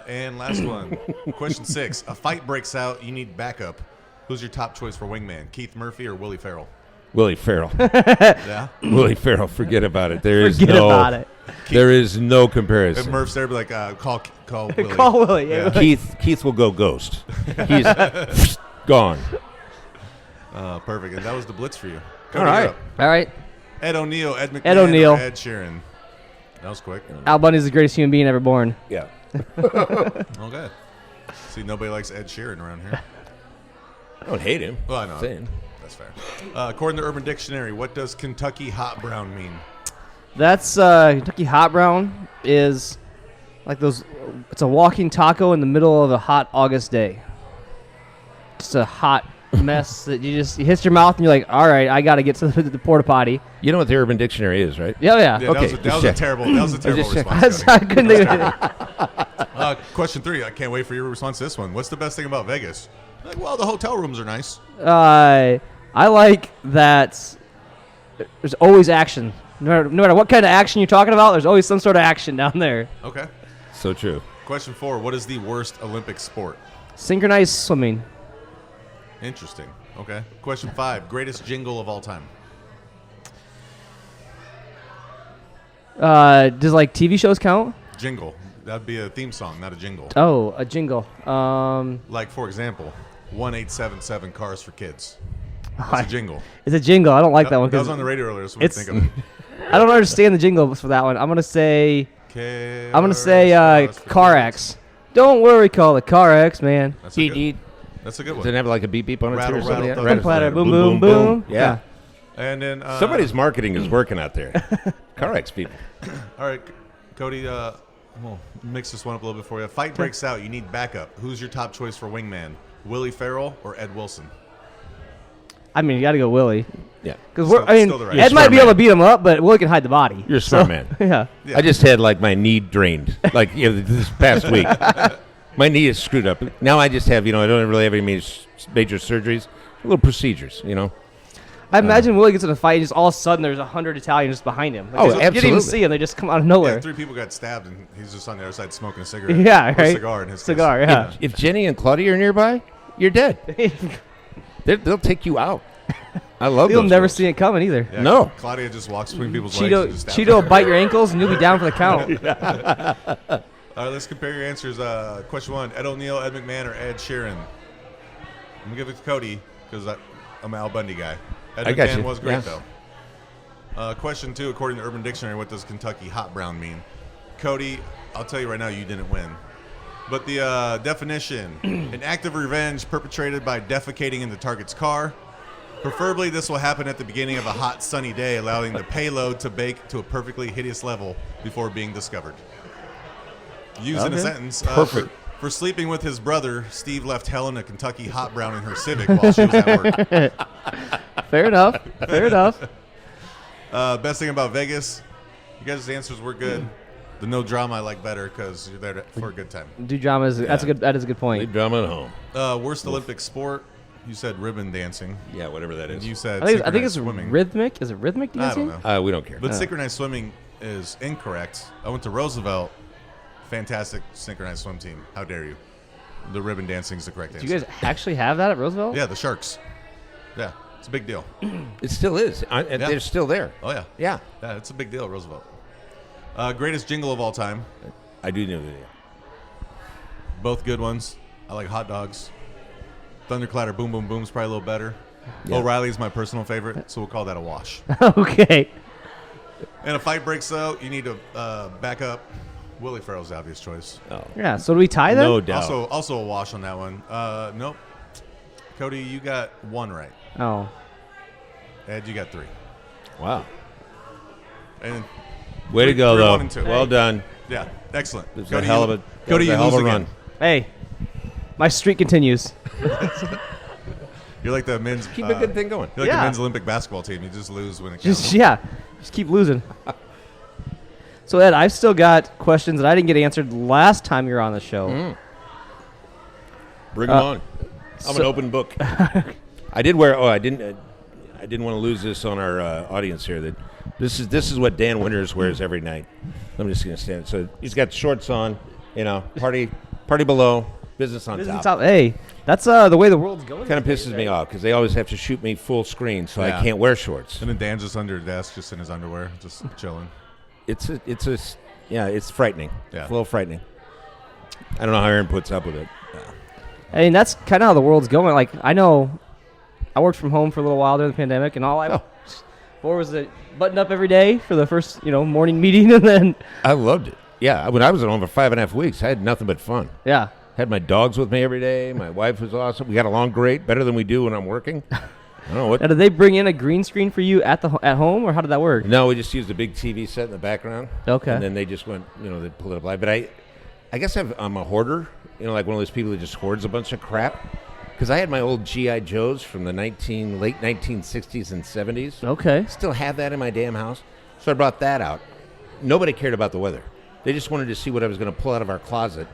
And last one. Question 6. A fight breaks out. You need backup. Who's your top choice for wingman? Keith Murphy or Willie Farrell? Willie Farrell. Yeah. Willie Farrell. Forget about it. There is Forget no. about it. There is no If comparison. Murph's there, be like, call Willie. Call Willie. Yeah. Keith will go ghost. He's gone. Perfect. And that was the blitz for you. All Cody, right. you're up. All right. Ed O'Neill, Ed McMahon, Ed O'Neill. or Ed Sheeran. That was quick. Al Bundy's the greatest human being ever born. Yeah. Okay. See, nobody likes Ed Sheeran around here. I don't hate him. Well, I know. Saying. That's fair. According to Urban Dictionary, what does Kentucky hot brown mean? That's Kentucky Hot Brown is like those. It's a walking taco in the middle of a hot August day. Just a hot mess that you hit your mouth and you're like, all right, I got to get to the porta potty. You know what the Urban Dictionary is, right? Yeah, yeah. Yeah, Okay, that was a terrible just check. response. I couldn't think of it. Question 3. I can't wait for your response to this one. What's the best thing about Vegas? Like, well, the hotel rooms are nice. I like that there's always action. No matter what kind of action you're talking about, there's always some sort of action down there. Okay. So true. Question 4. What is the worst Olympic sport? Synchronized swimming. Interesting. Okay. Question 5. Greatest jingle of all time. Does like TV shows count? Jingle. That'd be a theme song, not a jingle. Oh, a jingle. Like, for example, 1877 Cars for Kids. That's a jingle. It's a jingle. I don't like that one. That was 'cause on the radio earlier, so we think of it. I don't understand the jingle for that one. I'm gonna say Cars for car Kids. X. Don't worry, call it car X, man. That's a good, that's a good Does it one. have like a beep beep on it Rattle, too or something? rattle, Yeah. thunder, Platter, thunder. boom, boom, boom. Yeah. And then Somebody's marketing is working out there. CarX people. All right, Cody. We'll mix this one up a little bit for you. Fight breaks out. You need backup. Who's your top choice for wingman? Willie Farrell or Ed Wilson? I mean, you got to go Willie. Yeah. Because Still- I mean, still the right Ed choice. might be Smart able to man. beat him up, but Willie can hide the body. You're a smart man. Yeah. Yeah. I just had like my knee drained, like this past week. My knee is screwed up. Now I just have, I don't really have any major surgeries, little procedures, I imagine Willie gets in a fight, and just all of a sudden there's 100 Italians just behind him. Like, Oh, you didn't even absolutely. see him; they just come out of Yeah, nowhere. 3 people got stabbed, and he's just on the other side smoking a cigarette. Yeah, Or right. a cigar in his case. Cigar, yeah. If Jenny and Claudia are nearby, you're dead. They'll take you out. I love You'll those never girls. see it coming either. Yeah, No. Claudia just walks between people's legs and just stabs Cheeto them. will bite your ankles, and you'll be down for the count. All right, let's compare your answers. Question 1, Ed O'Neill, Ed McMahon, or Ed Sheeran? I'm going to give it to Cody because I'm an Al Bundy guy. Ed I got McMahon you. was great, Yeah. though. Question 2, according to Urban Dictionary, what does Kentucky hot brown mean? Cody, I'll tell you right now, you didn't win. But the definition, an act of revenge perpetrated by defecating in the target's car. Preferably, this will happen at the beginning of a hot, sunny day, allowing the payload to bake to a perfectly hideous level before being discovered. Used in a sentence. Perfect. For sleeping with his brother, Steve left Helen a Kentucky hot brown in her Civic while she was at work. Fair enough. Fair enough. Best thing about Vegas, you guys' answers were good. The no drama I like better because you're there for a good time. Do drama is that is a good point. Leave drama at home. Worst Olympic sport, you said ribbon dancing. Yeah, whatever that And is. you said I think synchronized it's swimming. rhythmic. Is it rhythmic I dancing? don't know. We don't care. But synchronized swimming is incorrect. I went to Roosevelt. Fantastic synchronized swim team. How dare you? The ribbon dancing is the correct Do answer. you guys actually have that at Roosevelt? Yeah, the Sharks. Yeah, it's a big deal. It still is. They're still there. Oh, yeah. Yeah. Yeah, it's a big deal, Roosevelt. Greatest jingle of all time. I do know Both good ones. I like hot dogs. Thunderclatter Boom Boom Boom's probably a little better. Yeah. O'Reilly's my personal favorite, so we'll call that a wash. Okay. And a fight breaks out, you need to back up. Willie Farrell's the obvious choice. Oh. Yeah. So do we tie then? No doubt. Also a wash on that one. Nope. Cody, you got 1 right. Oh. Ed, you got 3. Wow. And Way to go, three, though. 1 and 2. Well done. Yeah, excellent. It was Cody, a hell you- of a, Cody, you hell of lose a again. run. Hey, my streak continues. You're like the men's. Keep a good thing going. You're like the Yeah. men's Olympic basketball team. You just lose when it counts. Just keep losing. So Ed, I've still got questions that I didn't get answered last time you were on the show. Bring them on. I'm an open book. I did wear. Oh, I didn't want to lose this on our audience here. That this is what Dan Winters wears every night. I'm just gonna stand. So he's got shorts on. You know, party below, business on top. Hey, that's the way the world's going. Kind of pisses me off because they always have to shoot me full screen, so Yeah. I can't wear shorts. And then Dan's just under the desk, just in his underwear, just chilling. It's frightening. Yeah. It's a little frightening. I don't know how Aaron puts up with it. I mean, that's kind of how the world's going. Like, I know I worked from home for a little while during the pandemic, and all I for was to button up every day for the first, morning meeting, and then I loved it. Yeah, when I was at home for 5.5 weeks, I had nothing but fun. yeah. Had my dogs with me every day. My wife was awesome. We got along great, better than we do when I'm working. I don't know what. Now, did they bring in a green screen for you at home, or how did that work? No, we just used a big TV set in the background. Okay. And then they just went, they pulled it up live. But I guess I'm a hoarder. Like one of those people that just hoards a bunch of crap. Because I had my old G.I. Joes from the late 1960s and 70s. Okay. Still have that in my damn house. So I brought that out. Nobody cared about the weather. They just wanted to see what I was going to pull out of our closet.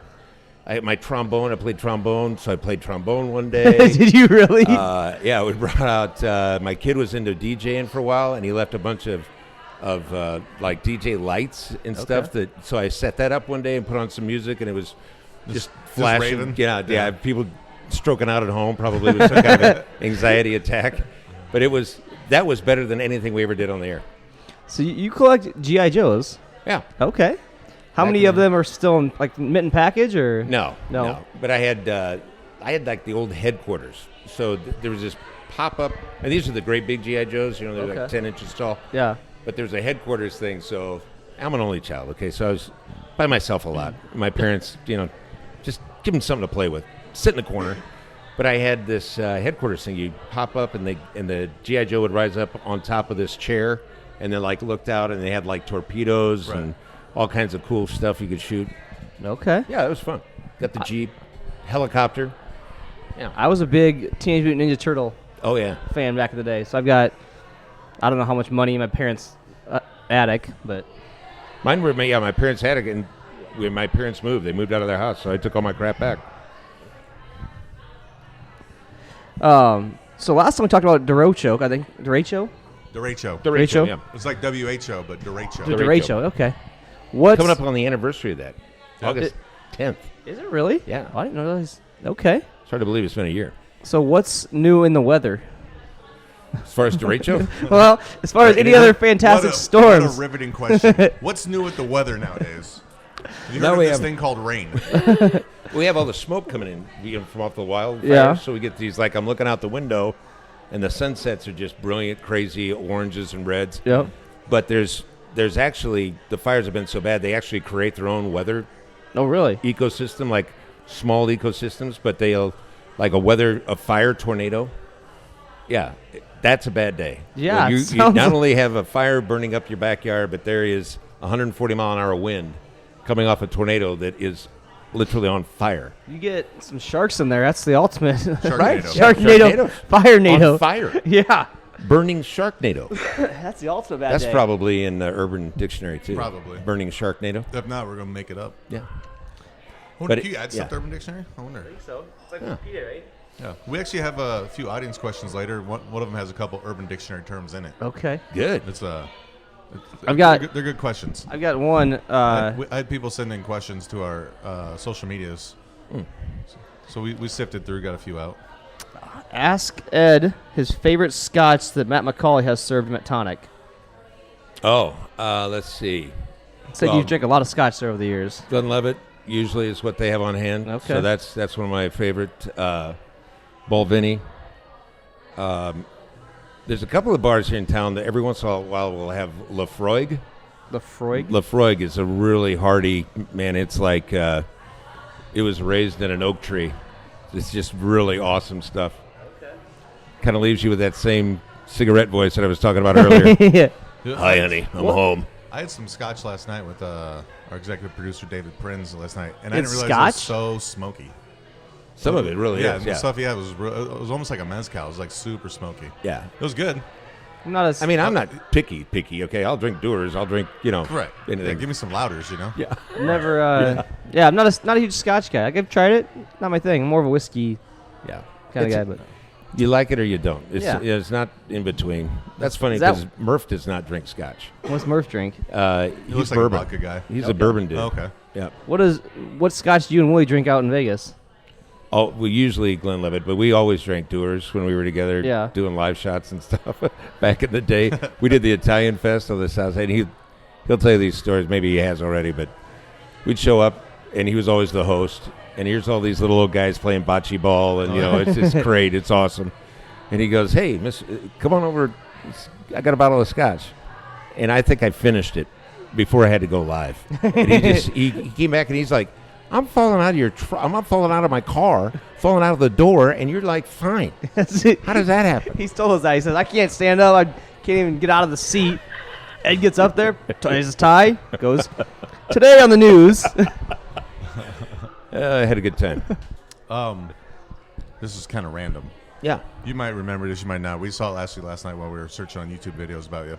I had my trombone. I played trombone, so I played trombone one day. Did you really? Yeah, we brought out. My kid was into DJing for a while, and he left a bunch of like DJ lights and stuff. So I set that up one day and put on some music, and it was just flashing. raving? Yeah. People stroking out at home, probably with some kind of anxiety attack. But that was better than anything we ever did on the air. So you collect G.I. Joes? Yeah. Okay. How Back many in of them are still in like mint and package, or No. But I had like the old headquarters. So there was this pop-up, and these are the great big G.I. Joes. They're like Okay. 10 inches tall. Yeah. But there's a headquarters thing, so I'm an only child, okay? So I was by myself a lot. My parents, just give them something to play with. Sit in the corner. But I had this headquarters thing. You pop up, and the G.I. Joe would rise up on top of this chair, and then like looked out, and they had like torpedoes and all kinds of cool stuff you could shoot. Okay. Yeah, it was fun. Got the Jeep, helicopter. Yeah. I was a big Teenage Mutant Ninja Turtle Oh, yeah. fan back in the day, so I've got I don't know how much money in my parents' attic, but Mine were, my parents had it, and when my parents moved, they moved out of their house, so I took all my crap back. so last time we talked about derecho, I think derecho. Derecho. Yeah. It's like WHO, but derecho. Derecho. Okay. What's Coming up on the anniversary of that, August 10th. Is it really? Yeah. Oh, I didn't know that was, okay. It's hard to believe it's been a year. So what's new in the weather? As far as derecho, Well, as far as any other fantastic storms. What a riveting question. What's new with the weather nowadays? Have you Now heard of we this have- thing called rain? we have all the smoke coming in from off the wildfires, Yeah. so we get these, like I'm looking out the window, and the sunsets are just brilliant, crazy oranges and reds. Yep. But there's actually, the fires have been so bad, they actually create their own weather Oh, really? ecosystem, like small ecosystems, but they'll, like a fire tornado. Yeah, that's a bad day. Yeah, When it you sounds not like- only have a fire burning up your backyard, but there is 140 mile an hour wind coming off a tornado that is literally on fire. You get some sharks in there. That's the ultimate. Right? Sharknado. Sharknado. Firenado. On fire. Yeah. Burning Sharknado. That's the ultimate bad That's day. probably in the Urban Dictionary, too. Probably. Burning Sharknado. If not, we're going to make it up. Yeah. Oh, But can you add stuff yeah. to Urban Dictionary? I wonder. So it's like Yeah. Wikipedia, right? Yeah. We actually have a few audience questions later. One of them has a couple Urban Dictionary terms in it. Okay. Good. It's I've got- they're good questions. I've got one. I had people send in questions to our social medias. So we sifted through, got a few out. Ask Ed his favorite scotch that Matt McCauley has served him at Tonic. Oh, let's see. Said Well- you've drank a lot of scotch there over the years. Glenlivet, usually is what they have on hand. Okay. So that's one of my favorite. Bolvini. There's a couple of bars here in town that every once in a while will have Lafroig. Lafroig? Lafroig is a really hearty, man, it's like it was raised in an oak tree. It's just really awesome stuff. Okay. Kind of leaves you with that same cigarette voice that I was talking about earlier. Yeah. Hi, honey, I'm home. I had some scotch last night with our executive producer, David Prinz, last night. And I It's didn't realize scotch? it was so smoky. Some of it really Yeah, is. the Yeah. stuff he had was almost like a mezcal. It was like super smoky. Yeah. It was good. I'm not as. I mean, I'm not picky, okay? I'll drink Dewar's. I'll drink, Right. anything. Yeah, give me some louders, Yeah. never. Yeah, I'm not a huge Scotch guy. Like, I've tried it. Not my thing. I'm more of a whiskey Yeah. kind of guy. But You like it or you don't. Yeah. It's not in between. That's funny Is that- because Murph does not drink scotch. what's Murph drink? He looks like bourbon. a vodka guy. He's a bourbon dude. Oh, okay. Yeah. What Scotch do you and Willie drink out in Vegas? Oh, we usually Glenlivet, but we always drank Dewar's when we were together Yeah. doing live shots and stuff. Back in the day, we did the Italian Fest on the South Side. And he'll tell you these stories. Maybe he has already, but we'd show up, and he was always the host. And here's all these little old guys playing bocce ball, and it's just great. It's awesome. And he goes, "Hey, miss, come on over. I got a bottle of scotch." And I think I finished it before I had to go live. And he came back and he's like, "I'm falling out of I'm falling out of my car, falling out of the door, and you're like, fine. How does that happen?" He stole his eye. He says, "I can't stand up. I can't even get out of the seat." Ed gets up there, ties his tie, goes, "Today on the news." I had a good time. This is kind of random. Yeah. You might remember this, you might not. We saw it last night while we were searching on YouTube videos about you.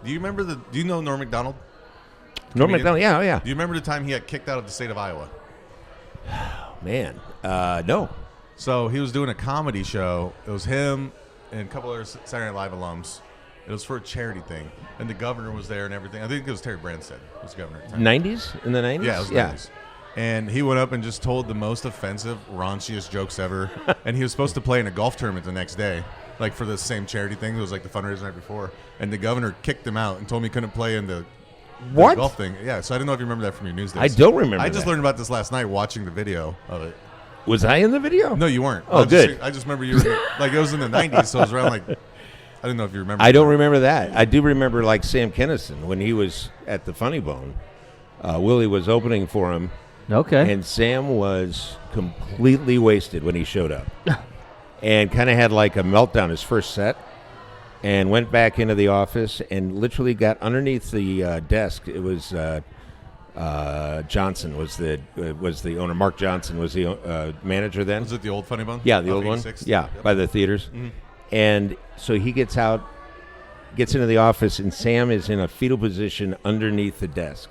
Do you know Norm Macdonald? Norm Macdonald, yeah, oh yeah. Do you remember the time he got kicked out of the state of Iowa? Man, no. So he was doing a comedy show. It was him and a couple other Saturday Night Live alums. It was for a charity thing. And the governor was there and everything. I think it was Terry Branstad was governor at the time. 90s? In the 90s? Yeah, it was 90s. And he went up and just told the most offensive, raunchiest jokes ever. And he was supposed to play in a golf tournament the next day, like for the same charity thing. It was like the fundraiser the night before. And the governor kicked him out and told me he couldn't play in the golf thing. Yeah, so I don't know if you remember that from your news days. I don't remember I just that. learned about this last night watching the video of it. Was I in the video? No, you weren't. Oh, good. I just remember you were, like, it was in the 90s, so it was around, like, I didn't know if you remember. I don't remember that. I do remember, like, Sam Kinison, when he was at the Funny Bone. Willie was opening for him. Okay. And Sam was completely wasted when he showed up. And kind of had like a meltdown his first set. And went back into the office and literally got underneath the desk. It was Johnson was the owner. Mark Johnson was the manager then. Was it the old Funny Bone? Yeah, the Off old one. 86th? Yeah, Yep. by the theaters. Mm-hmm. And so he gets out, gets into the office, and Sam is in a fetal position underneath the desk,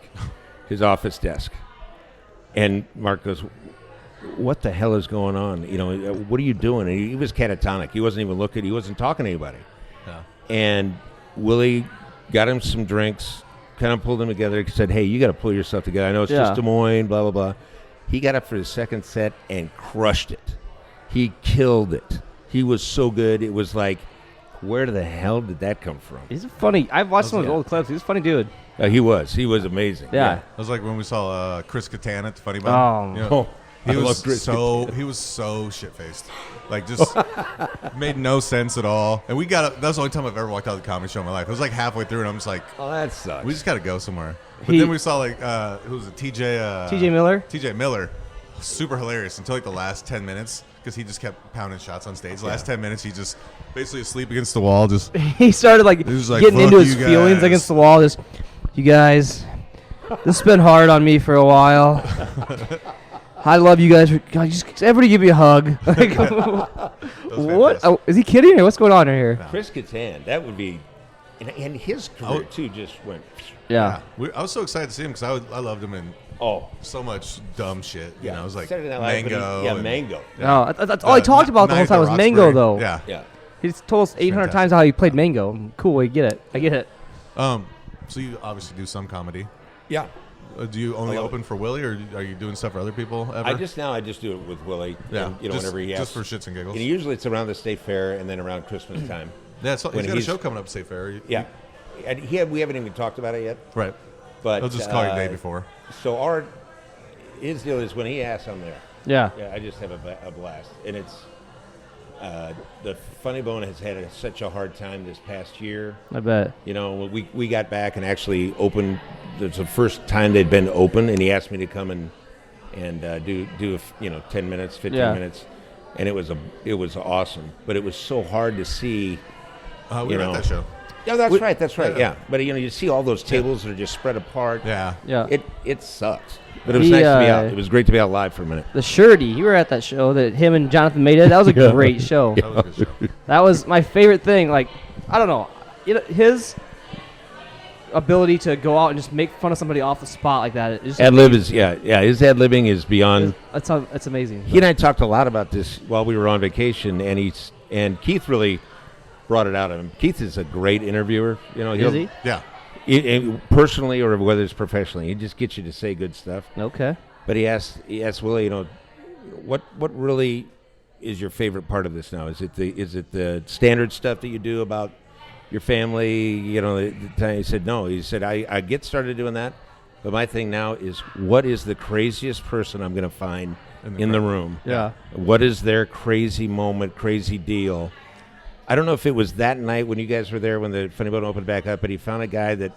his office desk. And Mark goes, "What the hell is going on? What are you doing?" And he was catatonic. He wasn't even looking. He wasn't talking to anybody. Yeah. And Willie got him some drinks, kind of pulled him together. He said, "Hey, you got to pull yourself together. I know it's just Des Moines, blah, blah, blah." He got up for his second set and crushed it. He killed it. He was so good. It was like, where the hell did that come from? He's funny. I've watched some of his old clips. He's a funny dude. He was amazing. Yeah. It was like when we saw Chris Kattan at the Funny Bone. He was so shit-faced. Like, just made no sense at all. And that was the only time I've ever walked out of the comedy show in my life. It was like halfway through, and I'm just like, "Oh, that sucks. We just got to go somewhere." But then we saw, like, who was it? TJ Miller? TJ Miller. Super hilarious until, like, the last 10 minutes, because he just kept pounding shots on stage. The last 10 minutes, he just basically asleep against the wall. Just He started, like getting into his feelings against the wall. Just, "You guys, this has been hard on me for a while. I love you guys. Just everybody give me a hug." Like, what? Oh, is he kidding or what's going on here? No. Chris Kattan, that would be, and his career too just went. Yeah. I was so excited to see him because I loved him in so much dumb shit. You know, it was like Mango. Mango. No, that's all he talked about the whole time was Mango, though. Yeah. Yeah. He's told us 800 times how he played Mango. Cool, I get it. So you obviously do some comedy. Yeah. Do you only open for Willie, or are you doing stuff for other people ever? I just do it with Willie. Yeah. And, whenever he asks. Just for shits and giggles. And usually it's around the state fair and then around Christmas time. Yeah, so he's got a show coming up at State Fair. Yeah. And we haven't even talked about it yet. Right. But I'll just call you the day before. So his deal is when he asks, I'm there. Yeah. Yeah, I just have a blast, and it's the Funny Bone has had such a hard time this past year. I bet. You know, we got back and actually opened. It's the first time they'd been open, and he asked me to come and do 10 minutes, 15 minutes, and it was awesome. But it was so hard to see. We were at that show. Yeah, that's right. That's right. Yeah, but you see all those tables that are just spread apart. Yeah. It sucks. But it was nice to be out. It was great to be out live for a minute. The Surety, you were at that show that him and Jonathan made it. That was a great show. That was a good show. That was my favorite thing. Like, I don't know, his ability to go out and just make fun of somebody off the spot like that. Ad lib is his ad libbing is beyond. It's amazing. He and I talked a lot about this while we were on vacation, and Keith really brought it out of him. Keith is a great interviewer. Is he? Yeah. Personally or whether it's professionally, he just gets you to say good stuff. Okay. But he asked Willie, what really is your favorite part of this now? Is it the standard stuff that you do about your family? He said no. He said I get started doing that, but my thing now is what is the craziest person I'm going to find in the room? Yeah. What is their crazy moment, crazy deal? I don't know if it was that night when you guys were there when the Funny Bone opened back up, but he found a guy that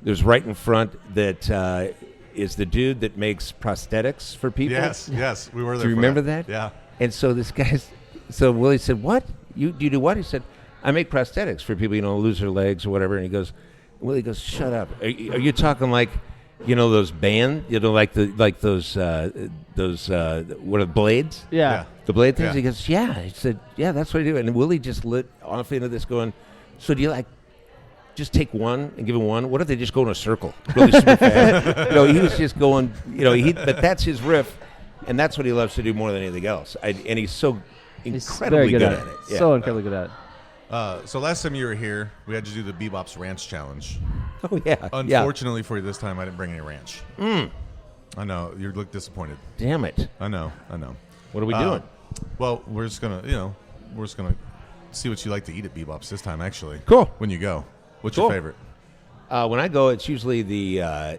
was right in front that is the dude that makes prosthetics for people. Yes, we were there. Do you remember that? Yeah. And so so Willie said, "What? You do what?" He said, "I make prosthetics for people, lose their legs or whatever." And Willie goes, "Shut up. Are you talking like, those band, like those what are blades?" Yeah. The blade things? Yeah. He goes, yeah. He said, yeah, that's what I do. And Willie just lit off into this going, so do you just take one and give him one? What if they just go in a circle really super fast? He was just going, but that's his riff, and that's what he loves to do more than anything else. And he's so incredibly good at it. Yeah. So incredibly good at it. So last time you were here, we had to do the BBops Ranch Challenge. Oh, yeah. Unfortunately for you this time, I didn't bring any ranch. I know. You look disappointed. Damn it. I know. What are we doing? Well, we're just gonna see what you like to eat at BBops this time. Actually, Cool. When you go, what's Cool. your favorite? When I go, it's usually the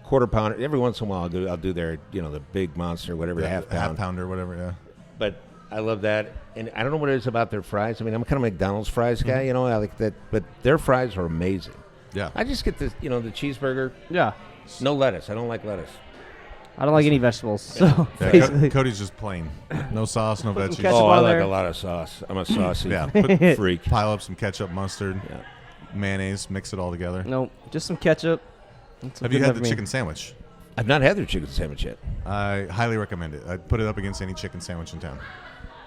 quarter pounder. Every once in a while, I'll do their the big monster, whatever, half pounder, whatever. Yeah. But I love that, and I don't know what it is about their fries. I mean, I'm kind of a McDonald's fries guy. I like that, but their fries are amazing. Yeah. I just get the the cheeseburger. Yeah. No lettuce. I don't like lettuce. I don't like any vegetables. So Yeah, basically, Cody's just plain, no sauce, no veggies. ketchup Oh, I on like there. a lot of sauce. I'm a saucy Yeah, freak. pile up some ketchup, mustard, Yeah. mayonnaise, mix it all together. no, just some ketchup. That's Have good you had enough the for me. chicken sandwich? I've not had their chicken sandwich yet. I highly recommend it. I'd put it up against any chicken sandwich in town.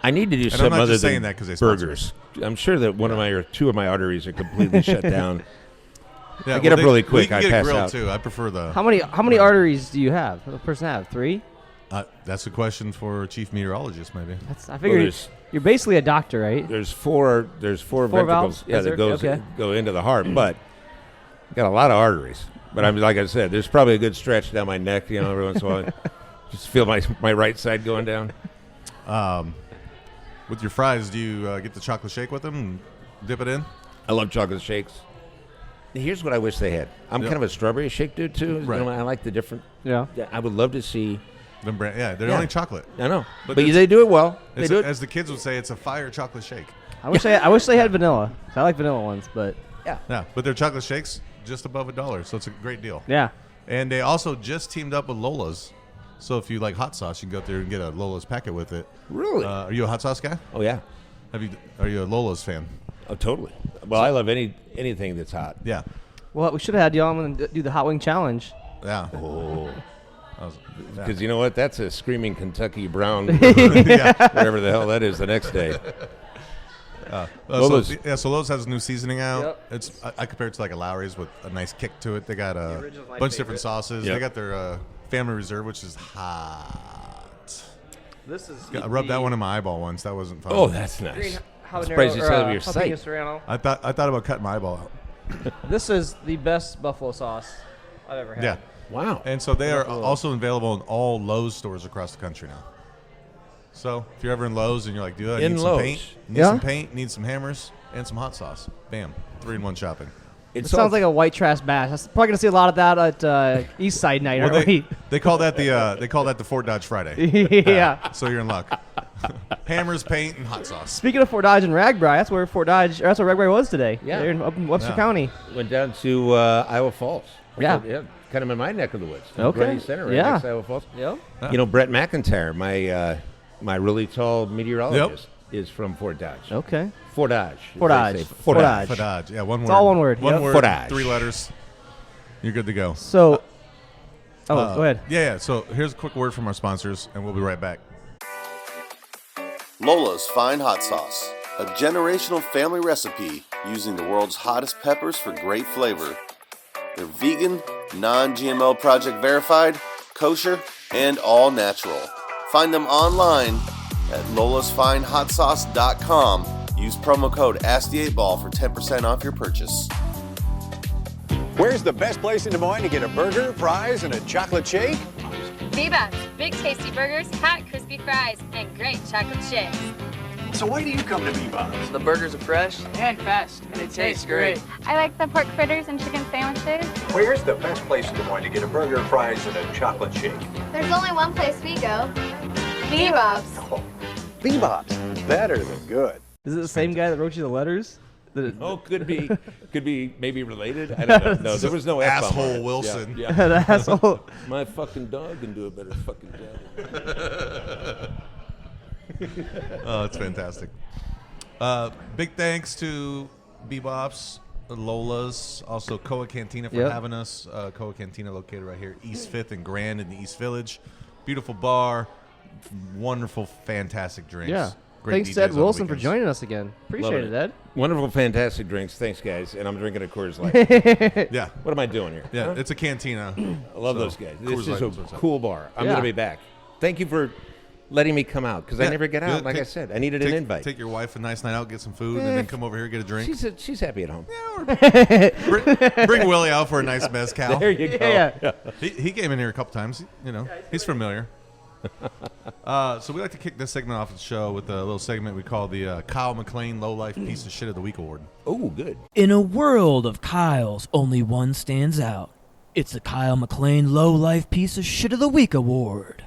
I need to do I'm something not other just than saying that 'cause they sponsor burgers. I'm sure that one of my or two of my arteries are completely shut down. Yeah, I get up really quick, We I can get pass it grilled out. too. I prefer the. How many arteries do you have? What does a person have? 3? That's a question for chief meteorologist, maybe. I figure there's- you're basically a doctor, right? There's four ventricles valves? that Is there? Okay. go into the heart, but got a lot of arteries. But I'm like I said, there's probably a good stretch down my neck, every once in a while. Just feel my right side going down. With your fries, do you get the chocolate shake with them and dip it in? I love chocolate shakes. Here's what I wish they had. I'm Yep. kind of a strawberry shake dude too. Right. I like the different. Yeah. Yeah, I would love to see. They're Yeah. only chocolate. I know, But but it's- they do it well. They It's do it. as the kids would say, it's a fire chocolate shake. I wish they had vanilla. I like vanilla ones, but Yeah, but their chocolate shakes just above $1, so it's a great deal. yeah. And they also just teamed up with Lola's. So if you like hot sauce, you can go up there and get a Lola's packet with it. Really? Are you a hot sauce guy? Oh yeah. Are you a Lola's fan? Oh totally. Well, I love anything that's hot. Yeah. Well, we should have had y'all and do the hot wing challenge. Yeah. Oh. That was- Because you know what? That's a screaming Kentucky brown, yeah. whatever the hell that is, the next day. Lola's. So Lola's has a new seasoning out. Yep. It's I compare it to like a Lowry's with a nice kick to it. They got a original's my bunch of different favorite. sauces. Yep. They got their Family Reserve, which is hot. This is. I rubbed that one in my eyeball once. That wasn't fun. Oh, that's nice. I'm surprised you said it with your sight. I thought about cutting my eyeball out. This is the best buffalo sauce I've ever had. Yeah. Wow. And so they are also available in all Lowe's stores across the country now. So if you're ever in Lowe's and you're like, dude, I In need Lowe's. some paint, need Yeah? some paint, need some hammers, and some hot sauce. Bam. 3-in-1 shopping. It sounds like a white trash bash. I'm probably gonna see a lot of that at East Side night, Well, aren't we? they call that the Fort Dodge Friday. Yeah. So you're in luck. Hammers, paint, and hot sauce. Speaking of Fort Dodge and Ragbri, that's where Ragbri was today. Yeah. They're up in Webster County. Went down to Iowa Falls. Yeah. Kind of in my neck of the woods. Okay. Grundy Center, right Yeah. next to Iowa Falls. Yep. You know, Brett McIntyre, my really tall meteorologist, is from Fort Dodge. Okay. Fort Dodge. Fort as they Dodge. say. Fort Dodge. Fort Dodge. Yeah, one word. It's all one word. One Yep. word. Fort Dodge. 3 letters. You're good to go. So, go ahead. Yeah. So here's a quick word from our sponsors, and we'll be right back. Lola's Fine Hot Sauce, a generational family recipe using the world's hottest peppers for great flavor. They're vegan, non-GMO project verified, kosher, and all natural. Find them online at lolasfinehotsauce.com. Use promo code ASK8BALL for 10% off your purchase. Where's the best place in Des Moines to get a burger, fries, and a chocolate shake? BBops, big tasty burgers, hot crispy fries, and great chocolate shakes. So why do you come to BBops? The burgers are fresh and fast, and it tastes great. I like the pork fritters and chicken sandwiches. Where's the best place in Des Moines to get a burger, fries, and a chocolate shake? There's only one place we go. BBops. Oh, BBops, better than good. Is it the same guy that wrote you the letters? Oh, could be maybe related. I don't know. No, there was no F-bomb on Asshole it. Wilson. Yeah. The asshole. My fucking dog can do a better fucking job. Oh, that's fantastic. Big thanks to BBops, Lola's, also Coa Cantina for having us. Coa Cantina located right here, East 5th and Grand in the East Village. Beautiful bar, wonderful, fantastic drinks. Yeah. Great Thanks DJs to Ed on the Wilson for weekends. joining us again. Appreciate it, Ed. Wonderful, fantastic drinks. Thanks, guys. And I'm drinking a Coors Light. Yeah. What am I doing here? Yeah, Huh? it's a cantina. I love those guys. This Coors is Light a is what's up. cool bar. I'm Yeah. going to be back. Thank you for letting me come out because I Yeah, never get out. good. Like I said, I needed an invite. Take your wife a nice night out, get some food, and then come over here, get a drink. She's happy at home. Bring Willie out for a nice mezcal. There you go. Yeah. He came in here a couple times. You know, he's familiar. So we like to kick this segment off of the show with a little segment we call the Kyle McLean Low Life Piece of Shit of the Week Award. Oh, good. In a world of Kyles, only one stands out. It's the Kyle McLean Low Life Piece of Shit of the Week Award.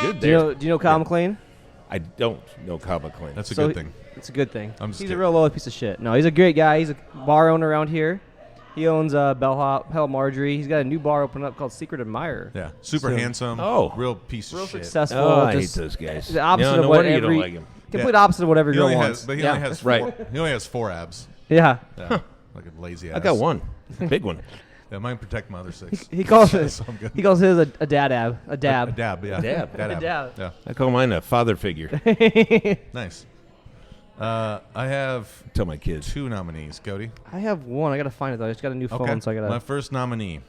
Good Do there. you know Kyle McLean? I don't know Kyle McLean. That's a So good thing. It's a good thing. I'm just He's kidding. a real low piece of shit. No, he's a great guy. He's a bar owner around here. He owns Bellhop, Hell Marjorie. He's got a new bar opening up called Secret Admirer. Yeah, super So- handsome. Oh. real piece of Real shit. successful. Oh, I hate just those guys. The opposite No, of no what wonder you every don't like him. complete opposite of what every He girl only wants. has, but he yeah. only has Right. he only has 4 abs. Yeah. Yeah, like a lazy ass. I got one. Big one. Yeah, mine protect my other 6. He calls So it. I'm good. He calls his a dad ab. A dab. A dab, yeah. Dab. Dad A ab. dab. Yeah, I call mine a father figure. nice. I have Tell my kids. 2 nominees. Cody. I have one. I gotta find it though. I just got a new phone, so I gotta. My first nominee,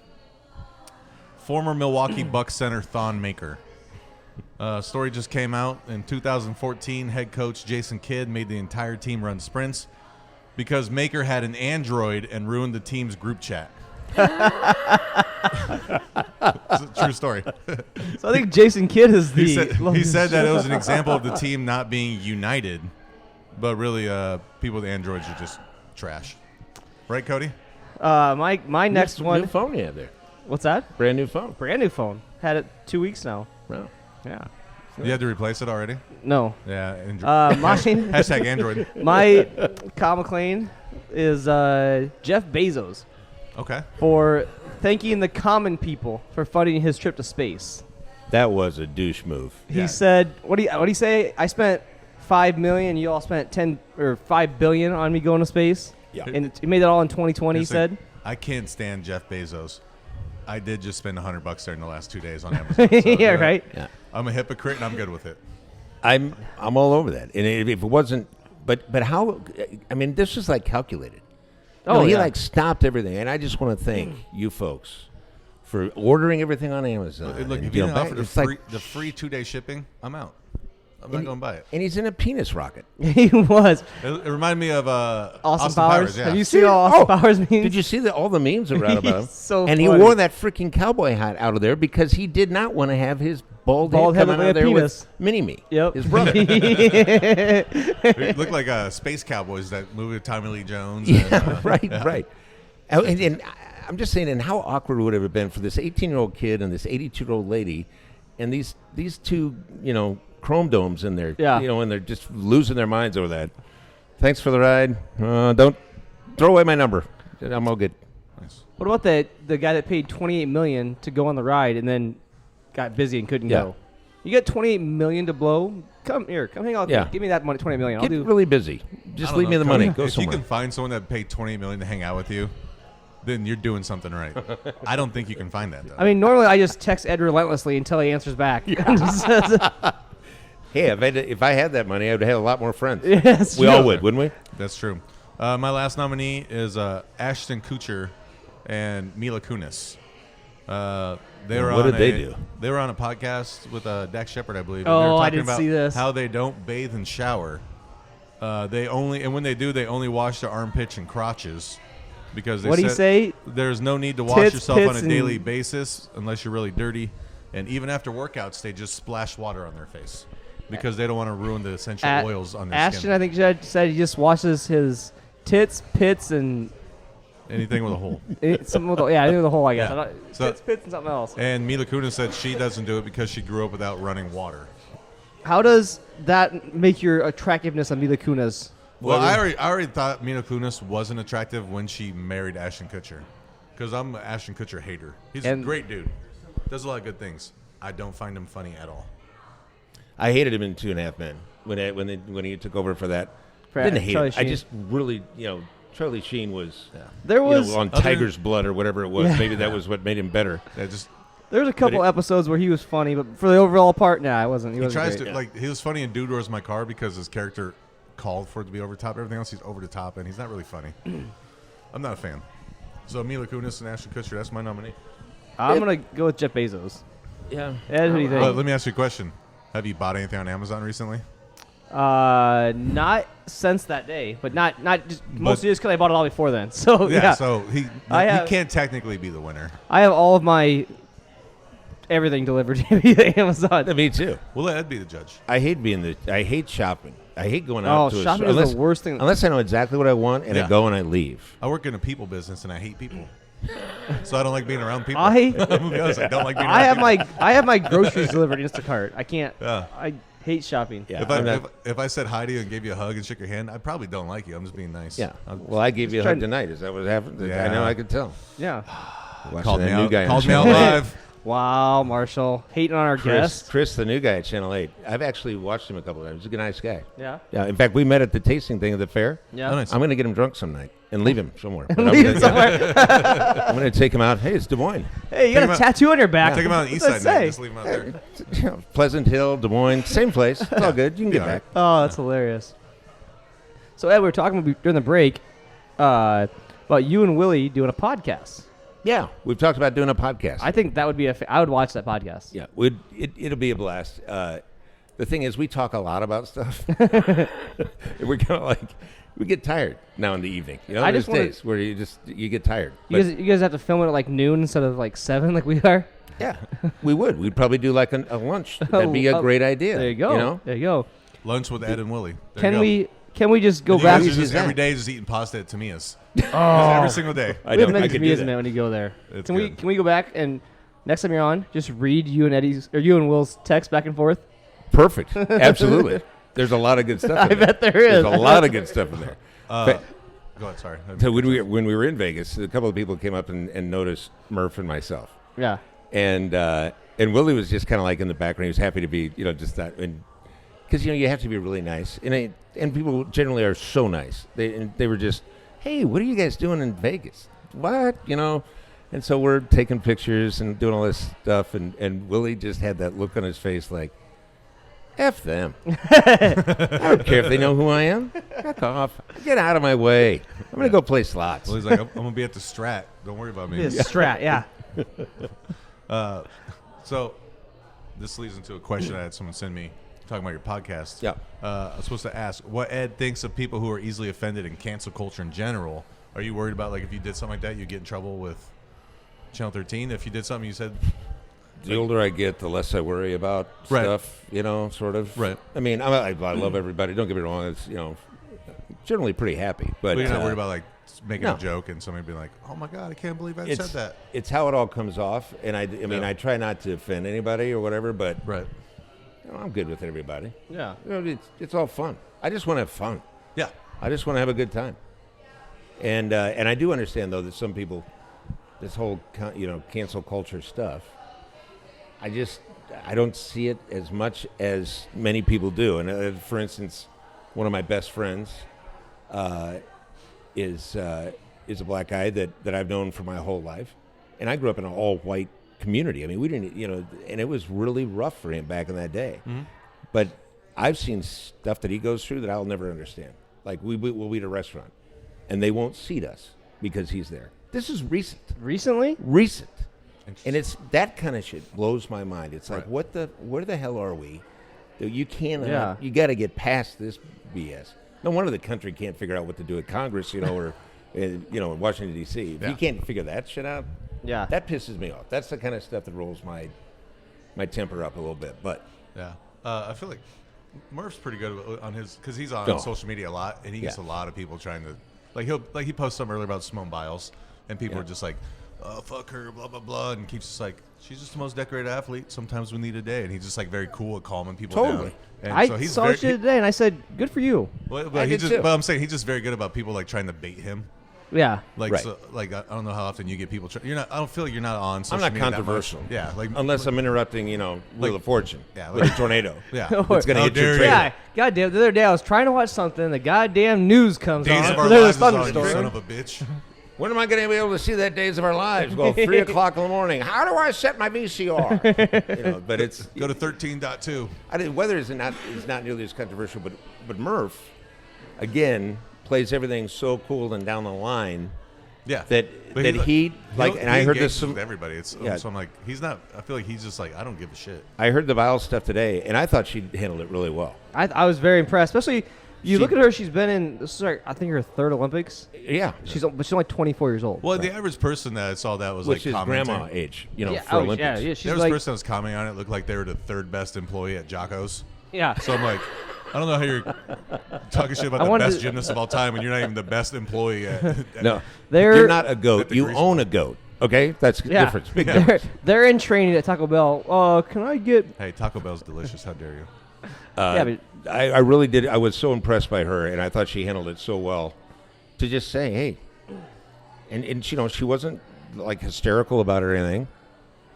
former Milwaukee Bucks center Thon Maker. Story just came out in 2014. Head coach Jason Kidd made the entire team run sprints because Maker had an Android and ruined the team's group chat. It's a true story. So I think Jason Kidd is the. He said that it was an example of the team not being united, but really, people with Androids are just trash. Right, Cody? My next New one. phone you have there. What's that? Brand new phone. Brand new phone. Had it 2 weeks now. Wow. Yeah. You had to replace it already? No. Yeah. Mine. Hashtag Android. My Kyle McLean is Jeff Bezos Okay. for thanking the common people for funding his trip to space. That was a douche move. He said, "What do you say? I spent $5 million. You all spent $5 billion on me going to space." Yeah. And he made that all in 2020. He Here's the thing. said, I can't stand Jeff Bezos. I did just spend $100 there in the last 2 days on Amazon. So, "Yeah, right." Yeah. I'm a hypocrite and I'm good with it. I'm all over that. And if it wasn't, but how? I mean, this was like calculated. Oh, he yeah. like stopped everything, and I just want to thank you folks for ordering everything on Amazon. Look, And, if you didn't back- offer it's the like- free 2-day shipping, I'm out. I'm not going to buy it. And he's in a penis rocket. He was. It reminded me of Austin Powers. Yeah. Have you seen all Austin Powers memes? Did you see all the memes around about him? So and funny. he wore that freaking cowboy hat out of there because he did not want to have his bald head head coming look out of like a there penis. with Mini-Me, Yep. his brother. They look like space cowboys, that movie with Tommy Lee Jones. Yeah, and, right. And I'm just saying, and how awkward would it have been for this 18-year-old kid and this 82-year-old lady, and these two, chrome domes in there, and they're just losing their minds over that. Thanks for the ride. Don't throw away my number. I'm all good. Nice. What about the guy that paid $28 million to go on the ride and then got busy and couldn't go? You got $28 million to blow? Come hang out. Yeah. Give me that money, $28 million. Get really busy. Just leave me the money. Go if somewhere. you can find someone that paid $28 million to hang out with you, then you're doing something right. I don't think you can find that, though. I mean, normally I just text Ed relentlessly until he answers back. Hey, if I had that money, I would have a lot more friends. Yes, we all would, wouldn't we? That's true. My last nominee is Ashton Kutcher and Mila Kunis. What did they do? They were on a podcast with Dax Shepard, I believe. Oh, and they were I talking didn't about see this. How they don't bathe and shower. And when they do, they only wash their armpits and crotches. Because they What do you say? There's no need to wash Tits, yourself on pits, a daily and- basis unless you're really dirty. And even after workouts, they just splash water on their face because they don't want to ruin the essential oils on their Ashton, skin. I think, said he just washes his tits, pits, and Anything with a hole. Something with I think with a hole, I guess. Yeah. Tits, pits, and something else. And Mila Kunis said she doesn't do it because she grew up without running water. How does that make your attractiveness of Mila Kunis? Well, I already thought Mila Kunis wasn't attractive when she married Ashton Kutcher, because I'm an Ashton Kutcher hater. He's a great dude, does a lot of good things. I don't find him funny at all. I hated him in 2.5 Men when he took over for that. I didn't hate Charlie it. Sheen. I just really, Charlie Sheen was There was on Tiger's Blood or whatever it was. Yeah. Maybe that was what made him better. There was a couple episodes where he was funny, but for the overall part, I wasn't. He wasn't tries great. to he was funny in Dude, Where's My Car because his character called for it to be over the top. Everything else he's over the top, and he's not really funny. I'm not a fan. So Mila Kunis and Ashton Kutcher, that's my nominee. I'm gonna go with Jeff Bezos. Yeah. Ed, who do you think? Let me ask you a question. Have you bought anything on Amazon recently? Not since that day, but not just mostly just because I bought it all before then. So yeah. So he have, can't technically be the winner. I have all of my everything delivered to Amazon. Me too. We'll let Ed be the judge. I hate shopping. I hate going out to shopping a store. is the worst thing. Unless I know exactly what I want and I go and I leave. I work in a people business and I hate people. So I don't like being around people. I don't like being around people. I have my groceries delivered Instacart. I can't. Yeah. I hate shopping. Yeah. If I said hi to you and gave you a hug and shook your hand, I probably don't like you. I'm just being nice. Yeah. Well, I gave you a hug tonight. Is that what happened? Yeah. I know. I could tell. Yeah. Called me out on out Channel 8. live. Wow, Marshall, hating on our guest. Chris, the new guy at Channel 8. I've actually watched him a couple of times. He's a nice guy. Yeah. Yeah. In fact, we met at the tasting thing at the fair. Yeah. Oh, nice. I'm going to get him drunk some night and leave him somewhere. I'm going to take him out. Hey, it's Des Moines. Hey, you got a tattoo on your back. Take him out on the east side. Man. Just leave him out there. Pleasant Hill, Des Moines, same place. It's all good. You can get back. Oh, that's hilarious. So, Ed, we were talking during the break about you and Willie doing a podcast. Yeah, we've talked about doing a podcast. I think that would be I would watch that podcast. Yeah, it'll be a blast. The thing is, we talk a lot about stuff. We're kind of we get tired now in the evening. There's days where you get tired. You guys have to film it at noon instead of 7 like we are? Yeah, we would. We'd probably do a lunch. That'd be a great idea. There you go. There you go. Lunch with Ed and Willie. Can we just go and back? You guys are just every day just eating pasta at Tamia's. Oh, every single day. I know. I could do that when you go there. Can we go back and next time you're on, just read you and Will's text back and forth? Perfect. Absolutely. There's a lot of good stuff. I bet there is. There's a lot of good stuff in there. Go ahead. Sorry. So when we were in Vegas, a couple of people came up and noticed Murph and myself. Yeah. And Willie was just kind of in the background. He was happy to be just that. Because you have to be really nice, and people generally are so nice. They were just, hey, what are you guys doing in Vegas? What And so we're taking pictures and doing all this stuff, and Willie just had that look on his face like, F them. I don't care if they know who I am. Back off. Get out of my way. I'm gonna go play slots. Well, he's like, I'm gonna be at the Strat. Don't worry about me. Yeah, Strat, yeah. So this leads into a question I had someone send me. talking about your podcast. Yeah. I was supposed to ask what Ed thinks of people who are easily offended in cancel culture in general. Are you worried about, like, if you did something like that, you'd get in trouble with Channel 13? If you did something you said... The older I get, the less I worry about stuff, you know, sort of. Right. I mean, I love everybody. Don't get me wrong. It's, you know, generally pretty happy. But you're not worried about, like, making a joke and somebody being like, oh, my God, I can't believe I said that. It's how it all comes off. And I mean, I try not to offend anybody or whatever, but you know, I'm good with everybody. Yeah. You know, it's all fun. I just want to have fun. Yeah. I just want to have a good time. And I do understand, though, that some people, this whole, cancel culture stuff, I don't see it as much as many people do. And for instance, one of my best friends is a black guy that I've known for my whole life. And I grew up in an all-white community. I mean, we didn't, and it was really rough for him back in that day. Mm-hmm. But I've seen stuff that he goes through that I'll never understand. Like, we'll eat at a restaurant, and they won't seat us because he's there. This is recent. Recently? Recent. And it's that kind of shit blows my mind. It's like, where the hell are we? You can't. You got to get past this BS. No wonder the country can't figure out what to do at Congress, or in Washington D.C. If you can't figure that shit out, that pisses me off. That's the kind of stuff that rolls my temper up a little bit. But I feel like Murph's pretty good on his, because he's on social media a lot, and he gets a lot of people trying to he posted something earlier about Simone Biles, and people are just like, oh, fuck her, blah, blah, blah, and keeps just like, she's just the most decorated athlete. Sometimes we need a day. And he's just like very cool at calming people down. And I saw shit today, and I said, good for you. But I'm saying he's just very good about people like trying to bait him. Yeah. Like, so, like I don't know how often you get people. I don't feel like you're not on social media. I'm not controversial. Yeah. Like, unless I'm interrupting, Wheel of Fortune. Yeah. With a tornado. Yeah. It's going to hit your trailer. Yeah. Goddamn. The other day I was trying to watch something. The goddamn news comes Days on. of Our Lives is on, you thunderstorm. son of a bitch. When am I going to be able to see that Days of Our Lives? Well, 3 o'clock in the morning. How do I set my VCR? But it's go to 13.2. Weather is not nearly as controversial, but Murph, again, plays everything so cool and down the line. Yeah, I heard this with everybody. So I'm like, he's not. I feel like he's just like, I don't give a shit. I heard the Biles stuff today, and I thought she handled it really well. I was very impressed, especially. You look at her; she's been in. This is I think her third Olympics. Yeah, she's only 24 years old. Well, the average person that I saw that was which like is grandma age, for Olympics. Yeah, the average person that was commenting on it looked like they were the third best employee at Jocko's. Yeah. So I'm like, I don't know how you're talking shit about the best gymnast of all time when you're not even the best employee at No, you're not a goat. You own a goat. Okay, that's the difference. Big difference. They're in training at Taco Bell. Can I get? Hey, Taco Bell's delicious. How dare you? But I really did. I was so impressed by her, and I thought she handled it so well. To just say, hey, and she wasn't like hysterical about it or anything.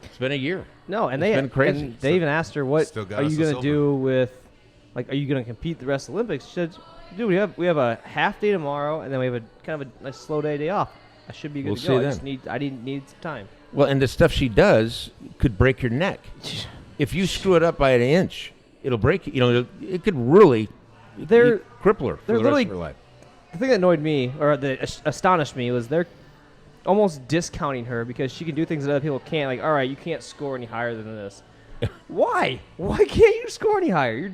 It's been a year. No, and it's been crazy. And they even asked her, "What are you going to do with? Like, are you going to compete the rest of the Olympics?" She said, "Dude, we have a half day tomorrow, and then we have a kind of a nice slow day off. I should be good to go. I need some time." Well, and the stuff she does could break your neck. If you screw it up by an inch, it'll break. It could really cripple her for the rest of her life. The thing that annoyed me, or that astonished me, was they're almost discounting her because she can do things that other people can't. Like, all right, you can't score any higher than this. Why? Why can't you score any higher? You're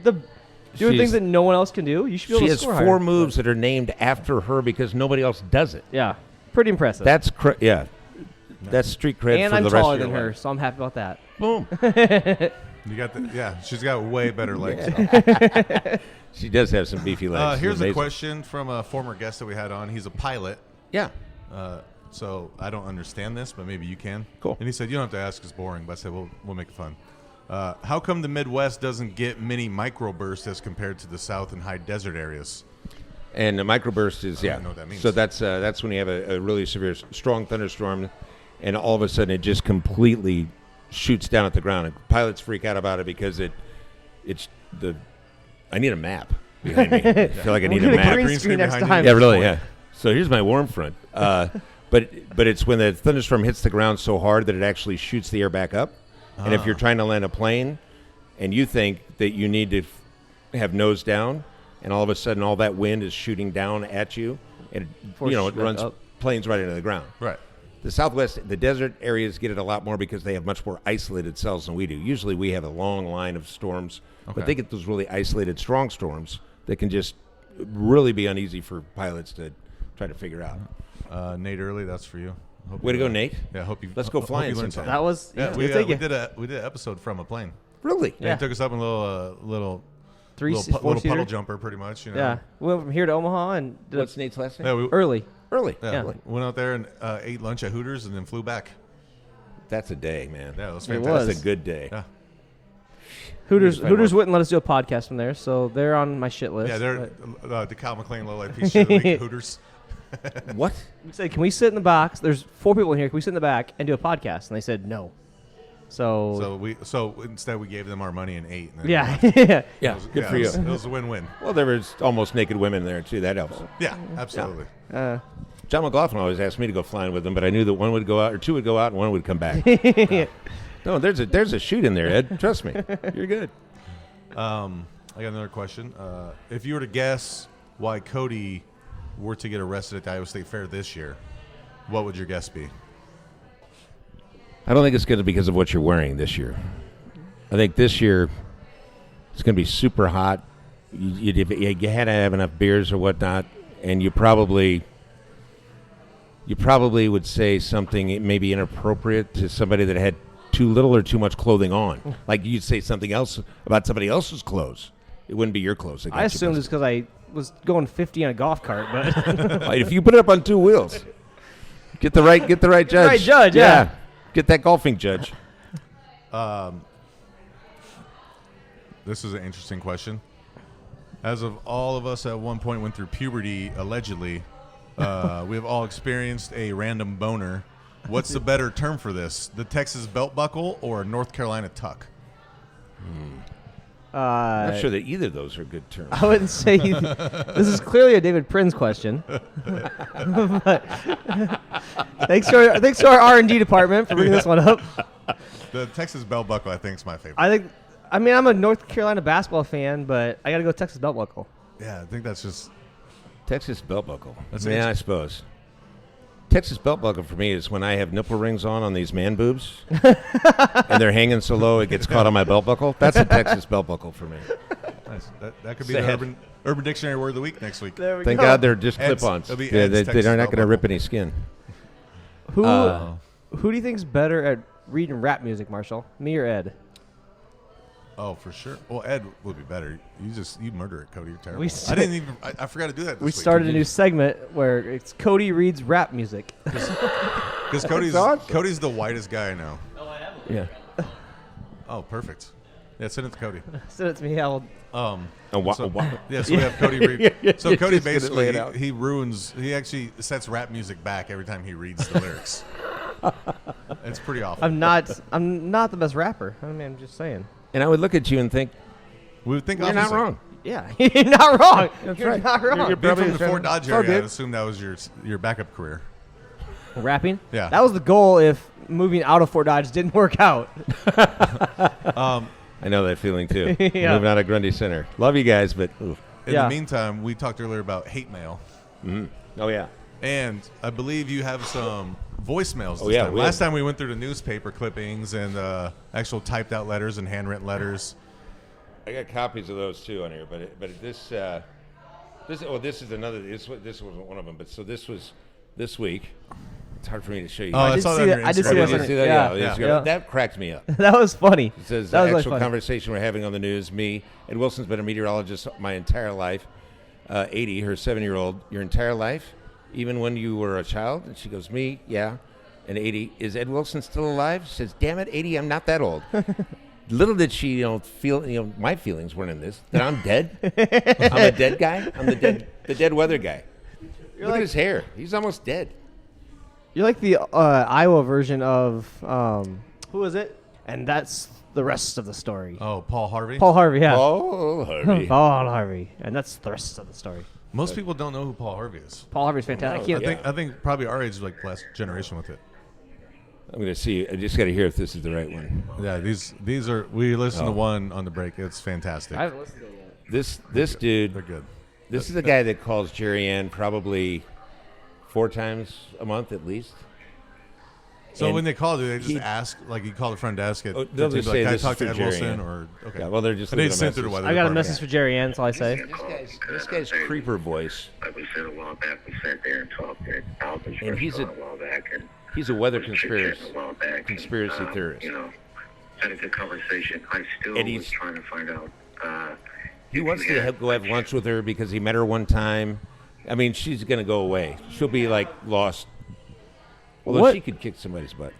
doing things that no one else can do. You should be able to score higher. She has 4 moves that are named after her because nobody else does it. Yeah, pretty impressive. That's That's street cred and for I'm the rest of taller your than her, life. so I'm happy about that. Boom. You got she's got way better legs. Yeah. She does have some beefy legs. Here's a question from a former guest that we had on. He's a pilot. Yeah. So I don't understand this, but maybe you can. Cool. And he said, you don't have to ask, it's boring, but I said, we'll make it fun. How come the Midwest doesn't get many microbursts as compared to the South and high desert areas? And the microburst is, I don't know what that means. So that's when you have a really severe, strong thunderstorm, and all of a sudden it just completely shoots down at the ground. And pilots freak out about it because I need a map behind me. I feel like I need a map. Green screen next time. Yeah, really, yeah. So here's my warm front. But it's when the thunderstorm hits the ground so hard that it actually shoots the air back up. And if you're trying to land a plane and you think that you need to have nose down, and all of a sudden all that wind is shooting down at you, and it runs planes right into the ground. Right. the Southwest, the desert areas get it a lot more because they have much more isolated cells than we do. Usually we have a long line of storms, but they get those really isolated, strong storms that can just really be uneasy for pilots to try to figure out. Nate Early, that's for you. Way to go, Nate. Yeah, hope you. Let's go flying sometime. sometime. That was we did an episode from a plane. Really? Yeah. They took us up in a little four-seater? puddle jumper, pretty much. You know? Yeah, we went from here to Omaha and did What's Nate's last name? Yeah, Early. Yeah. Went out there and ate lunch at Hooters and then flew back. That's a day, man. Yeah, it was It fantastic. That's a good day. Yeah. Hooters wouldn't let us do a podcast from there, so they're on my shit list. Yeah, they're the Kyle McLean Low Life Peace of the Week, Hooters. What? We said, can we sit in the box? There's 4 people in here. Can we sit in the back and do a podcast? And they said no. So instead we gave them our money and ate. And yeah, yeah, good for you. It was a win-win. Well, there was almost naked women there too. That helps. Yeah, absolutely. John McLaughlin always asked me to go flying with him, but I knew that one would go out or two would go out and one would come back. No, there's a shoot in there, Ed. Trust me, you're good. I got another question. If you were to guess why Cody were to get arrested at the Iowa State Fair this year, what would your guess be? I don't think it's going to be because of what you're wearing this year. I think this year it's going to be super hot. You had to have enough beers or whatnot, and you probably would say something maybe inappropriate to somebody that had too little or too much clothing on. Like you'd say something else about somebody else's clothes. It wouldn't be your clothes. I assumed it's because I was going 50 on a golf cart, but right, if you put it up on 2 wheels, get the right judge. Right judge, yeah. Get that golfing judge. This is an interesting question. As of all of us at one point went through puberty, allegedly, we have all experienced a random boner. What's the better term for this? The Texas belt buckle or a North Carolina tuck? I'm not sure that either of those are good terms. I wouldn't say this is clearly a David Prinz question. But thanks to our R&D department for bringing this one up. The Texas belt buckle, I think, is my favorite. I'm a North Carolina basketball fan, but I got to go Texas belt buckle. Yeah, I think that's just Texas belt buckle. That's I suppose. Texas belt buckle for me is when I have nipple rings on these man boobs, and they're hanging so low it gets caught on my belt buckle. That's a Texas belt buckle for me. Nice. That could be the Urban Dictionary word of the week next week. There we Thank go. God they're just clip-ons. They're not going to rip any skin. Who do you think's better at reading rap music, Marshall? Me or Ed? Oh, for sure. Well, Ed would be better. You murder it, Cody. You're terrible. I forgot to do that this We week. started a new segment where it's Cody reads rap music. Because Cody's the whitest guy I know. Oh, I am? Yeah. Oh, perfect. Yeah, send it to Cody. Send it to me. I'll... So we have Cody read. So Cody basically, he actually sets rap music back every time he reads the lyrics. It's pretty awful. I'm not the best rapper. I mean, I'm just saying. And I would look at you and think, we would think you're not wrong. Yeah, you're not wrong. That's You're right. not wrong. You're probably from the Fort Dodge area. good. I assume that was your backup career. Rapping? Yeah. That was the goal if moving out of Fort Dodge didn't work out. I know that feeling too. Yeah. Moving out of Grundy Center. Love you guys, but oof. In the meantime, we talked earlier about hate mail. Mm-hmm. Oh, yeah. And I believe you have some voicemails this yeah, time. Last time we went through the newspaper clippings and actual typed out letters and handwritten letters. I got copies of those too on here, but this is another. This wasn't one of them, but so this was this week. It's hard for me to show you. Oh, I saw that on your I did see Instagram. that. Yeah. That cracked me up. That was funny. It says that the was actual funny. conversation we're having on the news. Me, Ed Wilson's been a meteorologist my entire life. 80, her 7-year-old, your entire life, even when you were a child. And she goes, me, yeah. And 80, is Ed Wilson still alive? She says, damn it, 80, I'm not that old. Little did she feel, my feelings weren't in this, that I'm dead. I'm a dead guy. I'm the dead weather guy. Look at his hair. He's almost dead. You're like the Iowa version of, who is it? And that's the rest of the story. Oh, Paul Harvey? Paul Harvey, yeah. Paul Harvey. Paul Harvey. And that's the rest of the story. Most people don't know who Paul Harvey is. Paul Harvey's fantastic. I think probably our age is like last generation with it. I'm going to see. I just got to hear if this is the right one. Yeah, these are. We listened to one on the break. It's fantastic. I haven't listened to it yet. This dude. They're good. This is the guy that calls Jerry Ann probably 4 times a month at least. So when they call, do they just ask, like you call the front desk at, they'll just say, can I this talk is to for Ed Jerry Wilson? Ann. Or, okay. Yeah, well, they're just they leaving a sent through the message. weather I got a department. message for Jerry Ann, that's all I say. This guy's creeper voice. Like we said a while back, we sat there and talked at Alvin's And he's restaurant a while back. And he's a weather we chit-chatting a while back, conspiracy and, theorist. You know, had a good conversation. I still was trying to find out. He wants to go have lunch with her because he met her one time. I mean, she's going to go away. She'll be like lost. Although she could kick somebody's butt.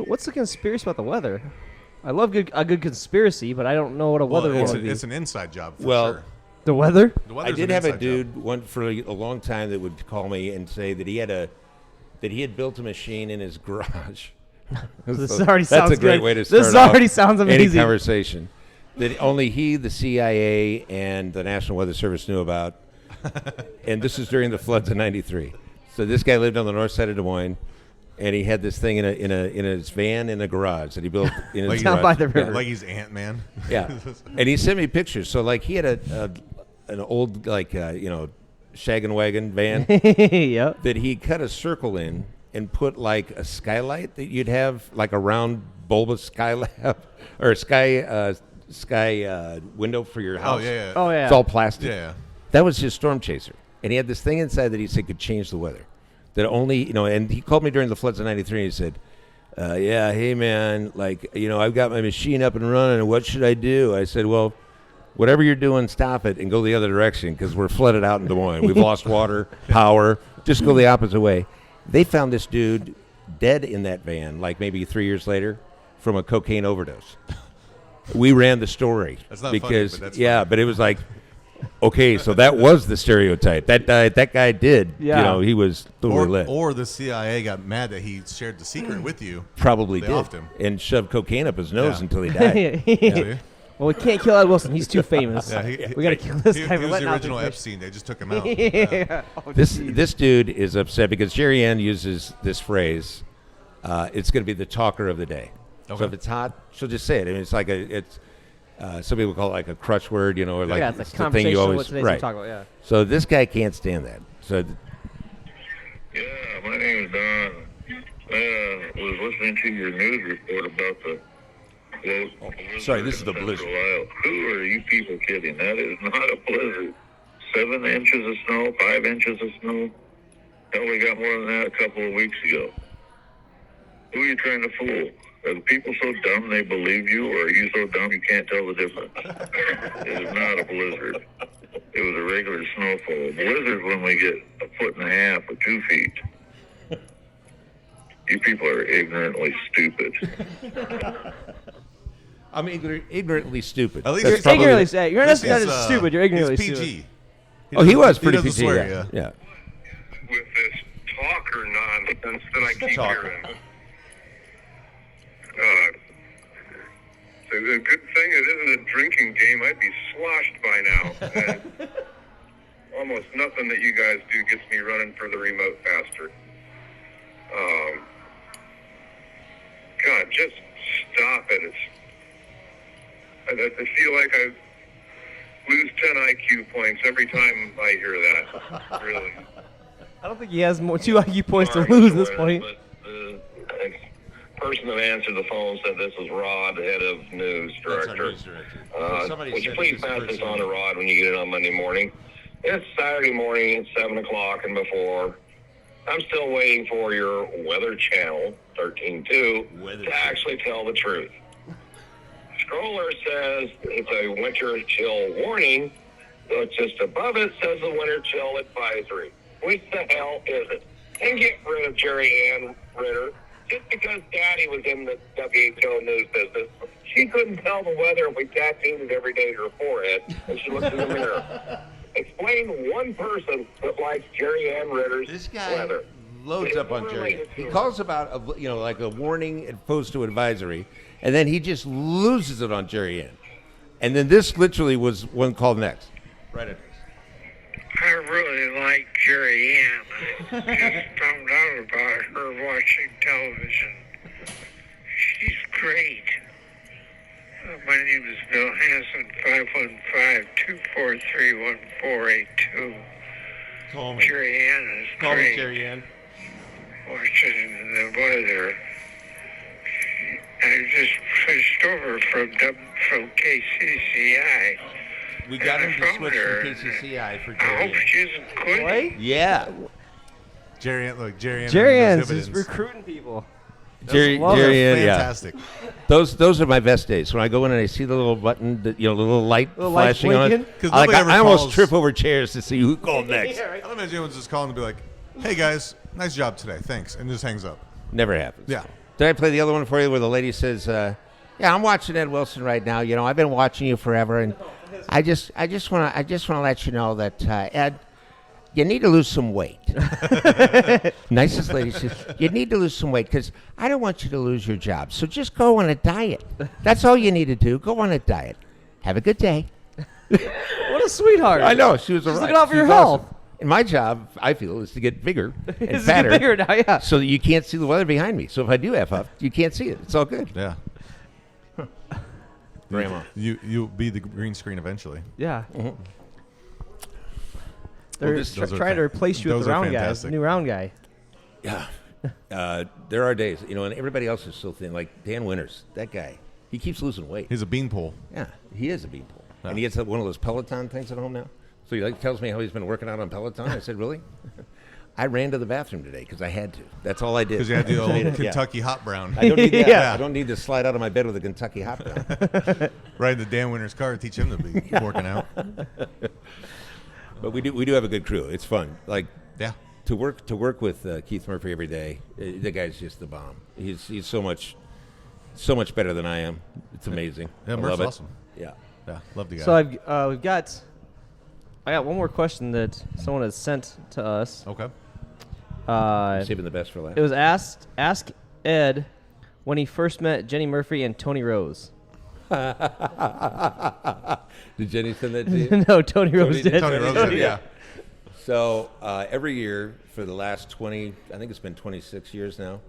What's the conspiracy about the weather? I love a good conspiracy, but I don't know what a weather would be. It's an inside job for sure. The weather? The I did have a dude one for a long time that would call me and say that he had built a machine in his garage. This already sounds That's a great good. way to start This already sounds any amazing. conversation that only he, the CIA, and the National Weather Service knew about. And this is during the floods of '93. So this guy lived on the north side of Des Moines, and he had this thing in his van in a garage that he built in his like garage. down by the river. Like he's Ant-Man. Yeah, and he sent me pictures. So like he had an old shag and wagon van. Yep. That he cut a circle in and put like a skylight that you'd have, like a round bulbous sky lamp or a sky window for your house. Oh yeah. It's all plastic. Yeah. That was his storm chaser, and he had this thing inside that he said could change the weather. That only and he called me during the floods of '93. And he said, "Yeah, hey man, I've got my machine up and running. What should I do?" I said, "Well, whatever you're doing, stop it and go the other direction because we're flooded out in Des Moines. We've lost water, power. Just go the opposite way." They found this dude dead in that van, like maybe 3 years later, from a cocaine overdose. We ran the story. That's not because funny, but that's funny. But it was like, okay, so that was the stereotype. That guy did. Yeah. He was totally lit. Or the CIA got mad that he shared the secret with you. Probably They did. offed him. And shoved cocaine up his nose Yeah. until he died. Well, we can't kill Ed Wilson. He's too famous. Yeah, we got to kill this he guy. was for the letting out original information. Epstein. They just took him out. Yeah. Oh, This dude is upset because Jerry Ann uses this phrase. It's going to be the talker of the day. Okay. So if it's hot, she'll just say it. I mean, it's like some people call it like a crutch word, or like it's it's a the thing you conversation, always what today's right. talk about, yeah. So this guy can't stand that. So Yeah, my name is Don. I was listening to your news report about the sorry, this is the blizzard. Who are you people kidding? That is not a blizzard. 7 inches of snow, 5 inches of snow. Hell, we got more than that a couple of weeks ago. Who are you trying to fool? Are the people so dumb they believe you, or are you so dumb you can't tell the difference? It is not a blizzard. It was a regular snowfall. A blizzard when we get 1.5 foot or 2 feet. You people are ignorantly stupid. I'm ignorantly stupid. At least You're he's probably- ignorantly sad. You're not at least just he's, stupid. You're ignorantly he's stupid. PG. He was pretty doesn't PG. swear, Yeah. With this talker nonsense that I keep hearing. So the good thing it isn't a drinking game. I'd be sloshed by now. And almost nothing that you guys do gets me running for the remote faster. God, just stop it. I feel like I lose 10 IQ points every time I hear that. Really. I don't think he has 2 IQ points to lose at this point. The person that answered the phone said this is Rod, head of news director. Would you please pass this on to Rod when you get it on Monday morning? It's Saturday morning, it's 7 o'clock and before. I'm still waiting for your Weather Channel 13.2 to actually tell the truth. Scroller says it's a winter chill warning, but just above it says a winter chill advisory. Which the hell is it? And get rid of Jerry Ann Ritter. Just because Daddy was in the WHO news business, she couldn't tell the weather if we tattooed it every day to her forehead and she looked in the mirror. Explain one person that likes Jerry Ann Ritter's weather. Loads up on Jerry. He calls about like a warning as opposed to advisory, and then he just loses it on Jerry Ann. And then this literally was one called next. Right at I really like Jerry Ann. I just found out about her watching television. She's great. My name is Bill Hanson, 515-243-1482. Call me. Jerry Ann is Call me great. Jerry Ann. Watching the weather. I just switched over from KCCI. We got him to switch from KCCI for Jerry. I hope she isn't quitting. Yeah. Jerry Ann's is recruiting people. Jerry fantastic. Yeah. Those are my best days. When I go in and I see the little button, the little light flashing on it. I almost trip over chairs to see who called next. I don't imagine anyone's just calling to be like, "Hey guys, nice job today, thanks," and just hangs up. Never happens. Yeah. Did I play the other one for you where the lady says, "Yeah, I'm watching Ed Wilson right now. You know, I've been watching you forever, and I just want to let you know that Ed, you need to lose some weight." Nicest lady says, "You need to lose some weight because I don't want you to lose your job. So just go on a diet. That's all you need to do. Go on a diet. Have a good day." What a sweetheart. I know. She's looking out for your health. Awesome. And my job, I feel, is to get bigger and Is to fatter. get bigger now, yeah. So that you can't see the weather behind me. So if I do F up, you can't see it. It's all good. Yeah. Grandma. You'll be the green screen eventually. Yeah. Mm-hmm. They're trying to replace you with the round guy, new round guy. Yeah. There are days, you know, and everybody else is so thin. Like Dan Winters, that guy, he keeps losing weight. He's a beanpole. Yeah, he is a beanpole. Yeah. And he has one of those Peloton things at home now. So he tells me how he's been working out on Peloton. I said, really? I ran to the bathroom today because I had to. That's all I did. Because you had the old Kentucky hot brown. I don't need that. Yeah. I don't need to slide out of my bed with a Kentucky hot brown. Ride in the Dan Winters car, teach him to be working out. But we do have a good crew. It's fun. Like yeah, to work with Keith Murphy every day. The guy's just the bomb. He's so much better than I am. It's amazing. Yeah, I Murph's love it. awesome. Yeah, love the guy. So I got one more question that someone has sent to us. Okay. Saving the best for last. It was ask Ed when he first met Jenny Murphy and Tony Rose. Did Jenny send that to you? No, Tony Rose did. Tony Rose did, yeah. So every year for the last 20, I think it's been 26 years now,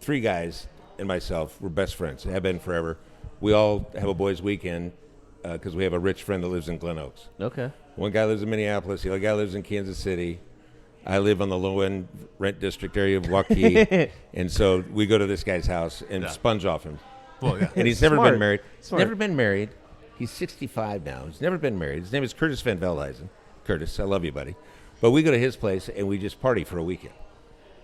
three guys and myself were best friends. Have been forever. We all have a boys' weekend because we have a rich friend that lives in Glen Oaks. Okay. One guy lives in Minneapolis. The other guy lives in Kansas City. I live on the low-end rent district area of Waukee, and so we go to this guy's house and sponge off him. Well, yeah. And he's never been married. Never been married. He's 65 now. He's never been married. His name is Curtis Van Veldhuizen. Curtis, I love you, buddy. But we go to his place, and we just party for a weekend.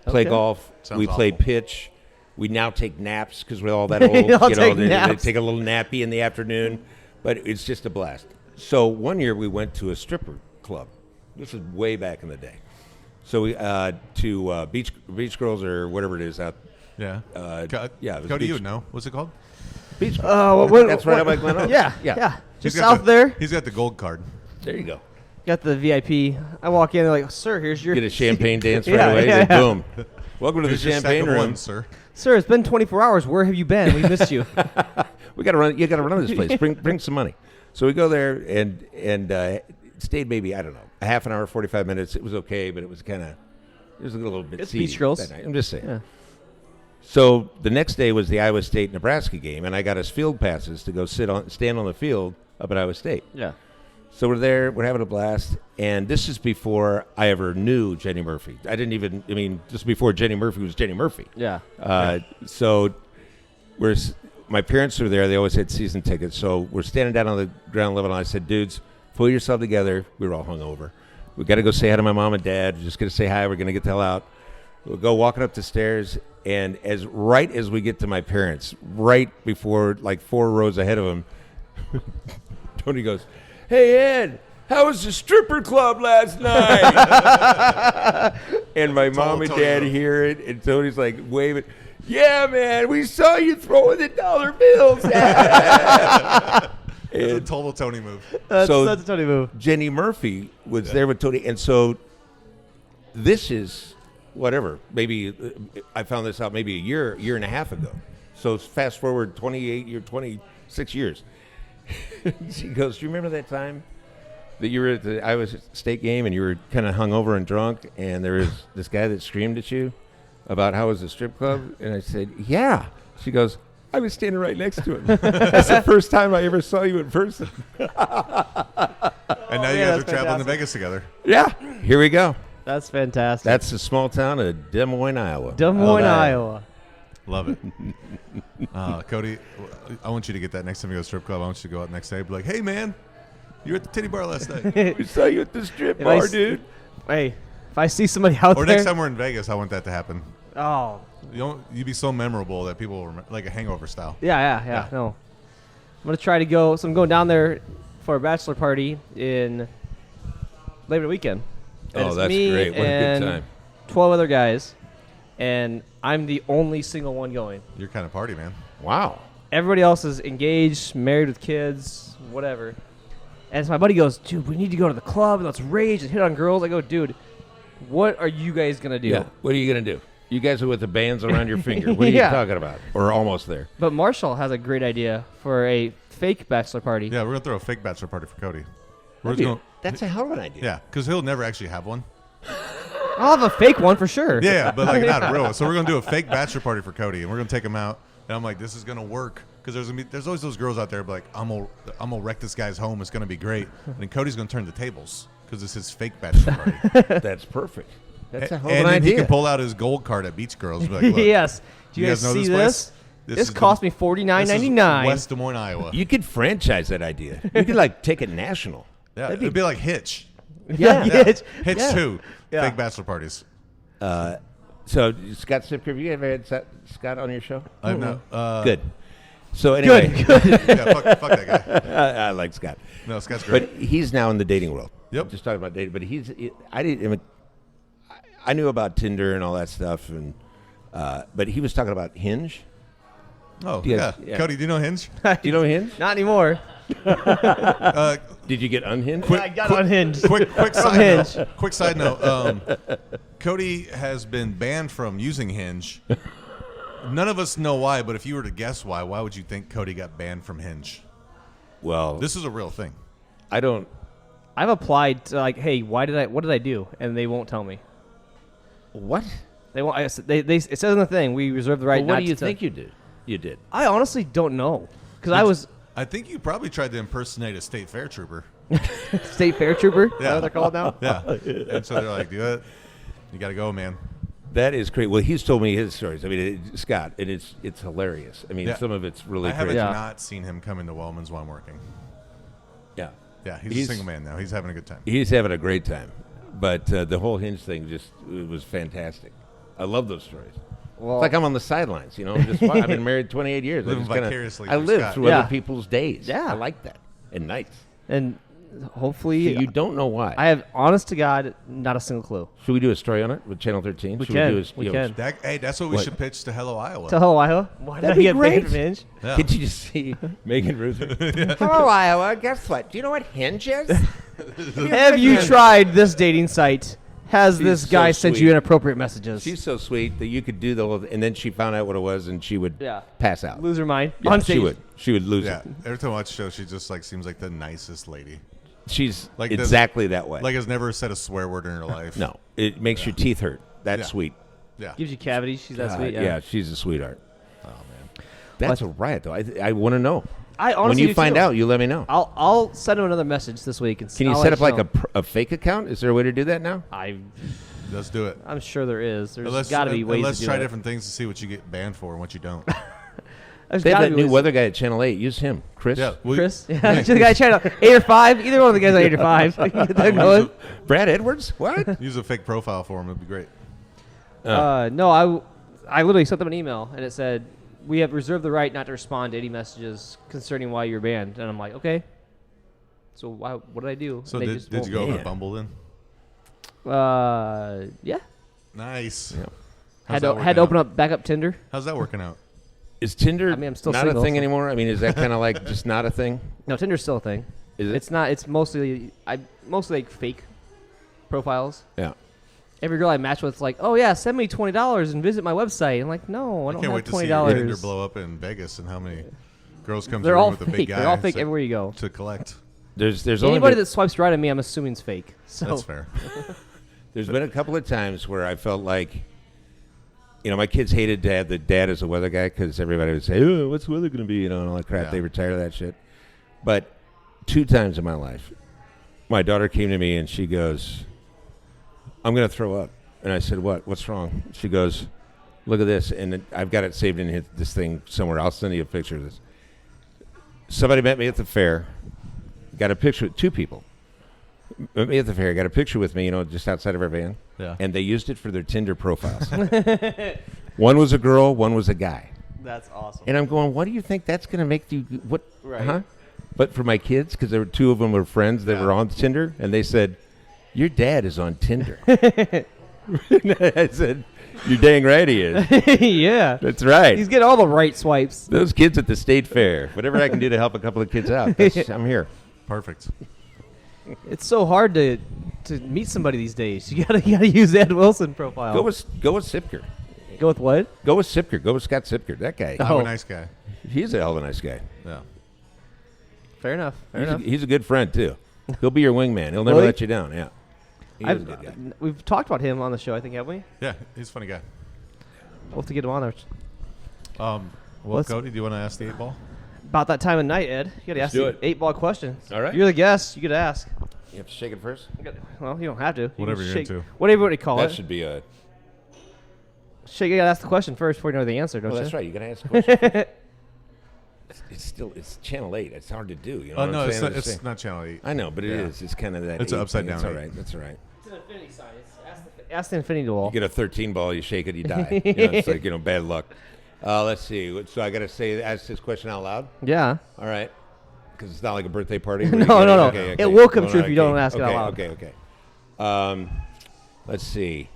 Play golf. Sounds we play awful. pitch. We now take naps because we're all that old. They take a little nappy in the afternoon. But it's just a blast. So one year we went to a stripper club. This is way back in the day. So we to Beach Girls or whatever it is out. Yeah. Yeah. Cody, you would know. What's it called? Beach Girls. That's right up by Glen Oaks. Yeah. Just south there. He's got the gold card. There you go. Got the VIP. I walk in, they're like, "Sir, here's your." Get a champagne dance right away. Yeah. Boom. Welcome to Here's the your champagne stack of room, ones, sir. Sir, it's been 24 hours. Where have you been? We missed you. We got to run. You got to run this place. Bring some money. So we go there and stayed maybe, I don't know, a half an hour, 45 minutes. It was okay, but it was a little bit It's seedy Beach Girls. that night. I'm just saying. Yeah. So the next day was the Iowa State-Nebraska game, and I got us field passes to go stand on the field up at Iowa State. Yeah. So we're there. We're having a blast. And this is before I ever knew Jenny Murphy. Just before Jenny Murphy was Jenny Murphy. Yeah. So my parents were there. They always had season tickets. So we're standing down on the ground level, and I said, dudes, pull yourself together. We were all hungover. We got to go say hi to my mom and dad. We're just going to say hi. We're going to get the hell out. We'll go walking up the stairs, and right as we get to my parents, right before, like 4 rows ahead of them, Tony goes, "Hey, Ed, how was the stripper club last night?" And my mom and dad hear it, and Tony's like waving. "Yeah, man, we saw you throwing the dollar bills." It's a total Tony move. That's a Tony move. Jenny Murphy was there with Tony, and so this is whatever. Maybe I found this out maybe a year and a half ago. So fast forward 26 years. She goes, "Do you remember that time that you were at the Iowa State game and you were kind of hungover and drunk, and there was this guy that screamed at you about how it was a strip club?" And I said, "Yeah." She goes, "I was standing right next to him. That's the first time I ever saw you in person." And now you guys are traveling to Vegas together. Yeah, here we go. That's fantastic. That's the small town of Des Moines, Iowa. Des Moines, Iowa. Love it. Cody, I want you to get that next time you go to strip club. I want you to go out next day and be like, hey, man, you were at the titty bar last night. We saw you at the strip bar, dude. Hey, if I see somebody out there. Or next time we're in Vegas, I want that to happen. Oh. You'd be so memorable that people will remember, like a hangover style. Yeah. No. I'm going to try to go. So I'm going down there for a bachelor party in Labor Day weekend. And it's that's me great. What a good and time. 12 other guys. And I'm the only single one going. Your kind of party, man. Wow. Everybody else is engaged, married with kids, whatever. And so my buddy goes, dude, we need to go to the club and let's rage and hit on girls. I go, dude, what are you guys going to do? Yeah. What are you going to do? You guys are with the bands around your finger. What are you talking about? Or almost there. But Marshall has a great idea for a fake bachelor party. Yeah, we're going to throw a fake bachelor party for Cody. That's a hell of an idea. Yeah, because he'll never actually have one. I'll have a fake one for sure. Yeah, but like not real. So we're gonna do a fake bachelor party for Cody, and we're gonna take him out. And I'm like, this is gonna work because there's always those girls out there like, I'm gonna wreck this guy's home. It's gonna be great. And then Cody's gonna turn the tables because it's his fake bachelor party. That's perfect. That's a hell of an idea. And he can pull out his gold card at Beach Girls. And be like, look, yes. Do you guys know see this? This cost me $49.99. West Des Moines, Iowa. You could franchise that idea. You could like take it national. Yeah, it'd be like Hitch. Yeah. Hitch 2. Fake bachelor parties. So Scott Sipker, have you ever had Scott on your show? I've not. Good. So anyway, Good. Yeah, fuck that guy. I like Scott. No, Scott's great. But he's now in the dating world. Yep. Just talking about dating. But I knew about Tinder and all that stuff, and but he was talking about Hinge. Oh yeah. Cody, do you know Hinge? Do you know Hinge? Not anymore. Did you get unhinged? I got unhinged. Quick side note. Cody has been banned from using Hinge. None of us know why, but if you were to guess why would you think Cody got banned from Hinge? Well, this is a real thing. I've applied to like, hey, what did I do? And they won't tell me. What? They won't. It says in the thing, we reserve the right. Well, what not do you to think you did? You did. I honestly don't know because I think you probably tried to impersonate a state fair trooper. State fair trooper? Yeah. Is that what they're called now? Yeah. And so they're like, do it. You got to go, man. That is great. Well, he's told me his stories. I mean, Scott, and it's hilarious. I mean, some of it's really crazy. I haven't not seen him come into Wellman's while I'm working. Yeah. Yeah, he's a single man now. He's having a good time. He's having a great time. But the whole Hinge thing it was fantastic. I love those stories. Well, it's like I'm on the sidelines, you know. I've been married 28 years. Living vicariously. I live Scott. through other people's days. Yeah. I like that. And nights. And hopefully... So you don't know why. I have, honest to God, not a single clue. Should we do a story on it with Channel 13? We can. That's what we should pitch to Hello Iowa. To Hello Iowa? Why did I get banned from Hinge? Yeah. Could you just see Megan Ruther? Hello, Iowa. Guess what? Do you know what Hinge is? Have you tried this dating site? Has this guy so sent sweet. you inappropriate messages? She's so sweet that you could do the whole, and then she found out what it was, and she would pass out. Lose her mind. Yeah, On stage. She would lose Yeah. it. Every time I watch the show, she just like seems like the nicest lady. She's like exactly that way. Like has never said a swear word in her life. No, it makes your teeth hurt. That's sweet. Yeah. Gives you cavities. She's that sweet. Yeah, she's a sweetheart. Oh man, that's a riot though. I want to know. I honestly when you do find too. out, you let me know. I'll send him another message this week. And Can you I'll set let up like know. a fake account? Is there a way to do that now? Let's do it. I'm sure there is. There's got to be ways. Let's to do try it. different things to see what you get banned for and what you don't. There's They have gotta that be new ways. weather guy at Channel 8. Use him, Chris. Yeah, Chris? Yeah, the guy channel 8 or 5. Either one of the guys on 8 or 5. Get that going. Brad Edwards? What? Use a fake profile for him. It'd be great. No, I literally sent them an email and it said, we have reserved the right not to respond to any messages concerning why you're banned. And I'm like, okay. So what did I do? So And they did just you won't- go over to Bumble then? Yeah. Nice. Yeah. Had to open up back up Tinder. How's that working out? Is Tinder I mean, I'm still not single, a thing so- anymore? I mean, is that kind of like just not a thing? No, Tinder's still a thing. Is it? It's not. It's mostly like fake profiles. Yeah. Every girl I match with is like, oh yeah, send me $20 and visit my website. I'm like, no, I don't can't have wait to see $20. Tinder blow up in Vegas and how many girls come to They're the room all with a fake. big guy. They're all fake to- everywhere you go. To collect. There's Anybody only that swipes right on me, I'm assuming is fake. So That's fair. There's been a couple of times where I felt like, you know, my kids hated to have the dad as a weather guy because everybody would say, oh, what's the weather going to be? You know, and all that crap. Yeah. They were tired of that shit. But 2 times in my life, my daughter came to me and she goes, I'm going to throw up. And I said, what? What's wrong? She goes, Look at this, and I've got it saved in this thing somewhere. I'll send you a picture of this. Somebody met me at the fair. Got a picture with 2 people. Met me at the fair. Got a picture with me, just outside of our van. Yeah. And they used it for their Tinder profiles. One was a girl, one was a guy. That's awesome. And I'm going, what do you think that's going to make you? What? Right. Huh? But for my kids, because there were 2 of them were friends that were on Tinder, and they said, "Your dad is on Tinder." I said, "You're dang right he is." Yeah. That's right. He's getting all the right swipes. Those kids at the state fair. Whatever I can do to help a couple of kids out, I'm here. Perfect. It's so hard to meet somebody these days. You gotta use Ed Wilson profile. Go with Sipker. Go with what? Go with Sipker. Go with Scott Sipker. That guy. I'm a nice guy. He's a hell of a nice guy. Yeah. Fair enough. He's a good friend too. He'll be your wingman. He'll never Really? let you down. Yeah. He's a good guy. We've talked about him on the show, I think, haven't we? Yeah, he's a funny guy. We'll have to get him on there. Well, Cody, do you want to ask the 8-ball? About that time of night, Ed. You gotta ask do the it. 8-ball questions. All right. You're the guest. You gotta ask. You have to shake it first? Well, you don't have to. You Whatever can you're shake, into. Whatever you call That it. should be a... Shake. You gotta ask the question first before you know the answer, don't Oh, you? that's right. You got to ask the question first. It's Channel 8. It's hard to do. You know what no, I'm it's saying? not, not Channel 8. I know, but it is. It's kind of that. It's an 8 upside thing. down. That's all 8. right. That's all right. It's an infinity sign. Ask the infinity ball. You get a 13 ball, you shake it, you die. It's like, bad luck. Let's see. So I got to ask this question out loud? Yeah. All right. Because it's not like a birthday party. No. Okay. It will come true if you don't ask it out loud. Okay. Let's see.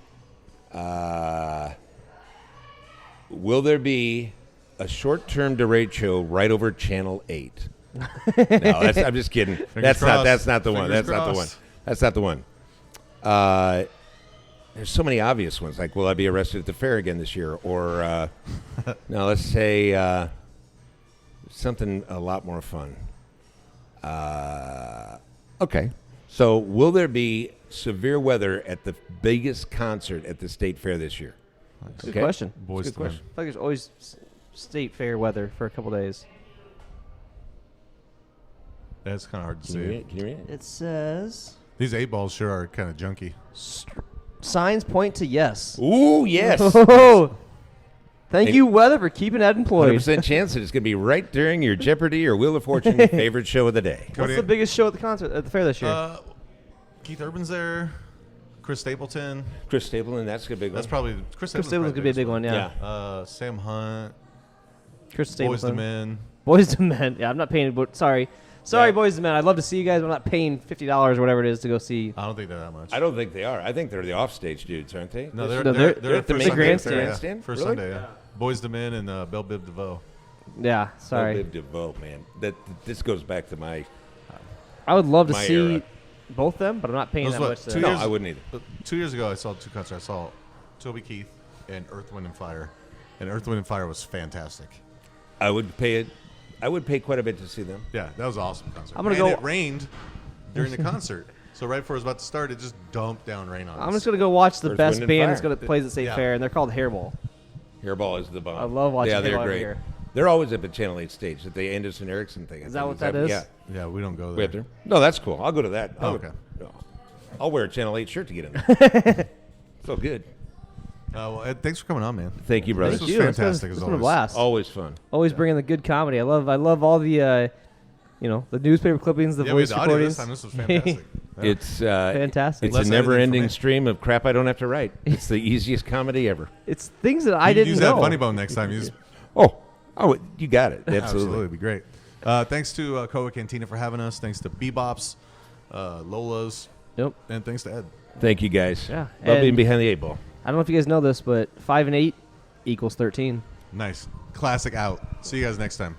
Will there be a short-term derecho right over Channel 8? No, I'm just kidding. That's not the one. That's not the one. That's not the one. There's so many obvious ones. Like, will I be arrested at the fair again this year? Or, no, let's say something a lot more fun. Okay. So, will there be severe weather at the biggest concert at the state fair this year? Good question. Boys Good question. I feel like there's always state fair weather for a couple days. That's kind of hard to Can you read see. it? Can you read it? It says These 8-balls sure are kind of junky. signs point to yes. Ooh, yes. Oh, thank you, weather, for keeping Ed employed. 100% chance that it's going to be right during your Jeopardy or Wheel of Fortune favorite show of the day. What's the biggest show at the fair this year? Keith Urban's there. Chris Stapleton. Chris Stapleton, that's a big one. That's probably Chris Stapleton's gonna be a big one, yeah. Sam Hunt. Chris Stapleton. Boys to Men. Boys to Men. Yeah, I'm not paying. But sorry, Boys to Men. I'd love to see you guys. But I'm not paying $50 or whatever it is to go see. I don't think they're that much. I don't think they are. I think they're the offstage dudes, aren't they? No, they're at the grandstand. First Sunday, yeah. Boys to Men and Belle Biv DeVoe. Yeah, sorry. Belle Biv DeVoe, man. This goes back to my. I would love to see era. both them, but I'm not paying that much. No, I wouldn't either. 2 years ago, I saw 2 concerts. I saw Toby Keith and Earth, Wind, and Fire. And Earth, Wind, and Fire was fantastic. I would pay quite a bit to see them. Yeah, that was an awesome concert. I'm gonna and go. It rained during the concert. So right before it was about to start, it just dumped down rain on us. I'm just gonna go watch the Earth, best Wind, and band that's Fire. gonna play at State Fair, and they're called Hairball. Hairball is the bomb. I love watching Yeah, they're Hairball every great. year. They're always at the Channel 8 stage at the Anderson Erickson thing. Is that what that is? Yeah. Yeah, we don't go We there. have to- No, that's cool. I'll go to that. Okay. I'll wear a Channel 8 shirt to get in there. So good. Well, Ed, thanks for coming on, man. Thank you, brother. This was you. fantastic It's as been a always. blast. Always fun. Always bringing the good comedy. I love all the, the newspaper clippings, the Yeah, we had voice the audio recordings. this time. This was fantastic. Yeah. It's fantastic. It's Less a editing for never-ending me. stream of crap I don't have to write. It's the easiest comedy ever. It's things that I You didn't use know. that funny bone next time. Use Oh, you got it. Absolutely. It'd be great. Thanks to Coa Cantina for having us. Thanks to BBops, Lola's. Yep. And thanks to Ed. Thank you, guys. Yeah. Love being And behind the 8-ball. I don't know if you guys know this, but 5 and 8 equals 13. Nice. Classic out. See you guys next time.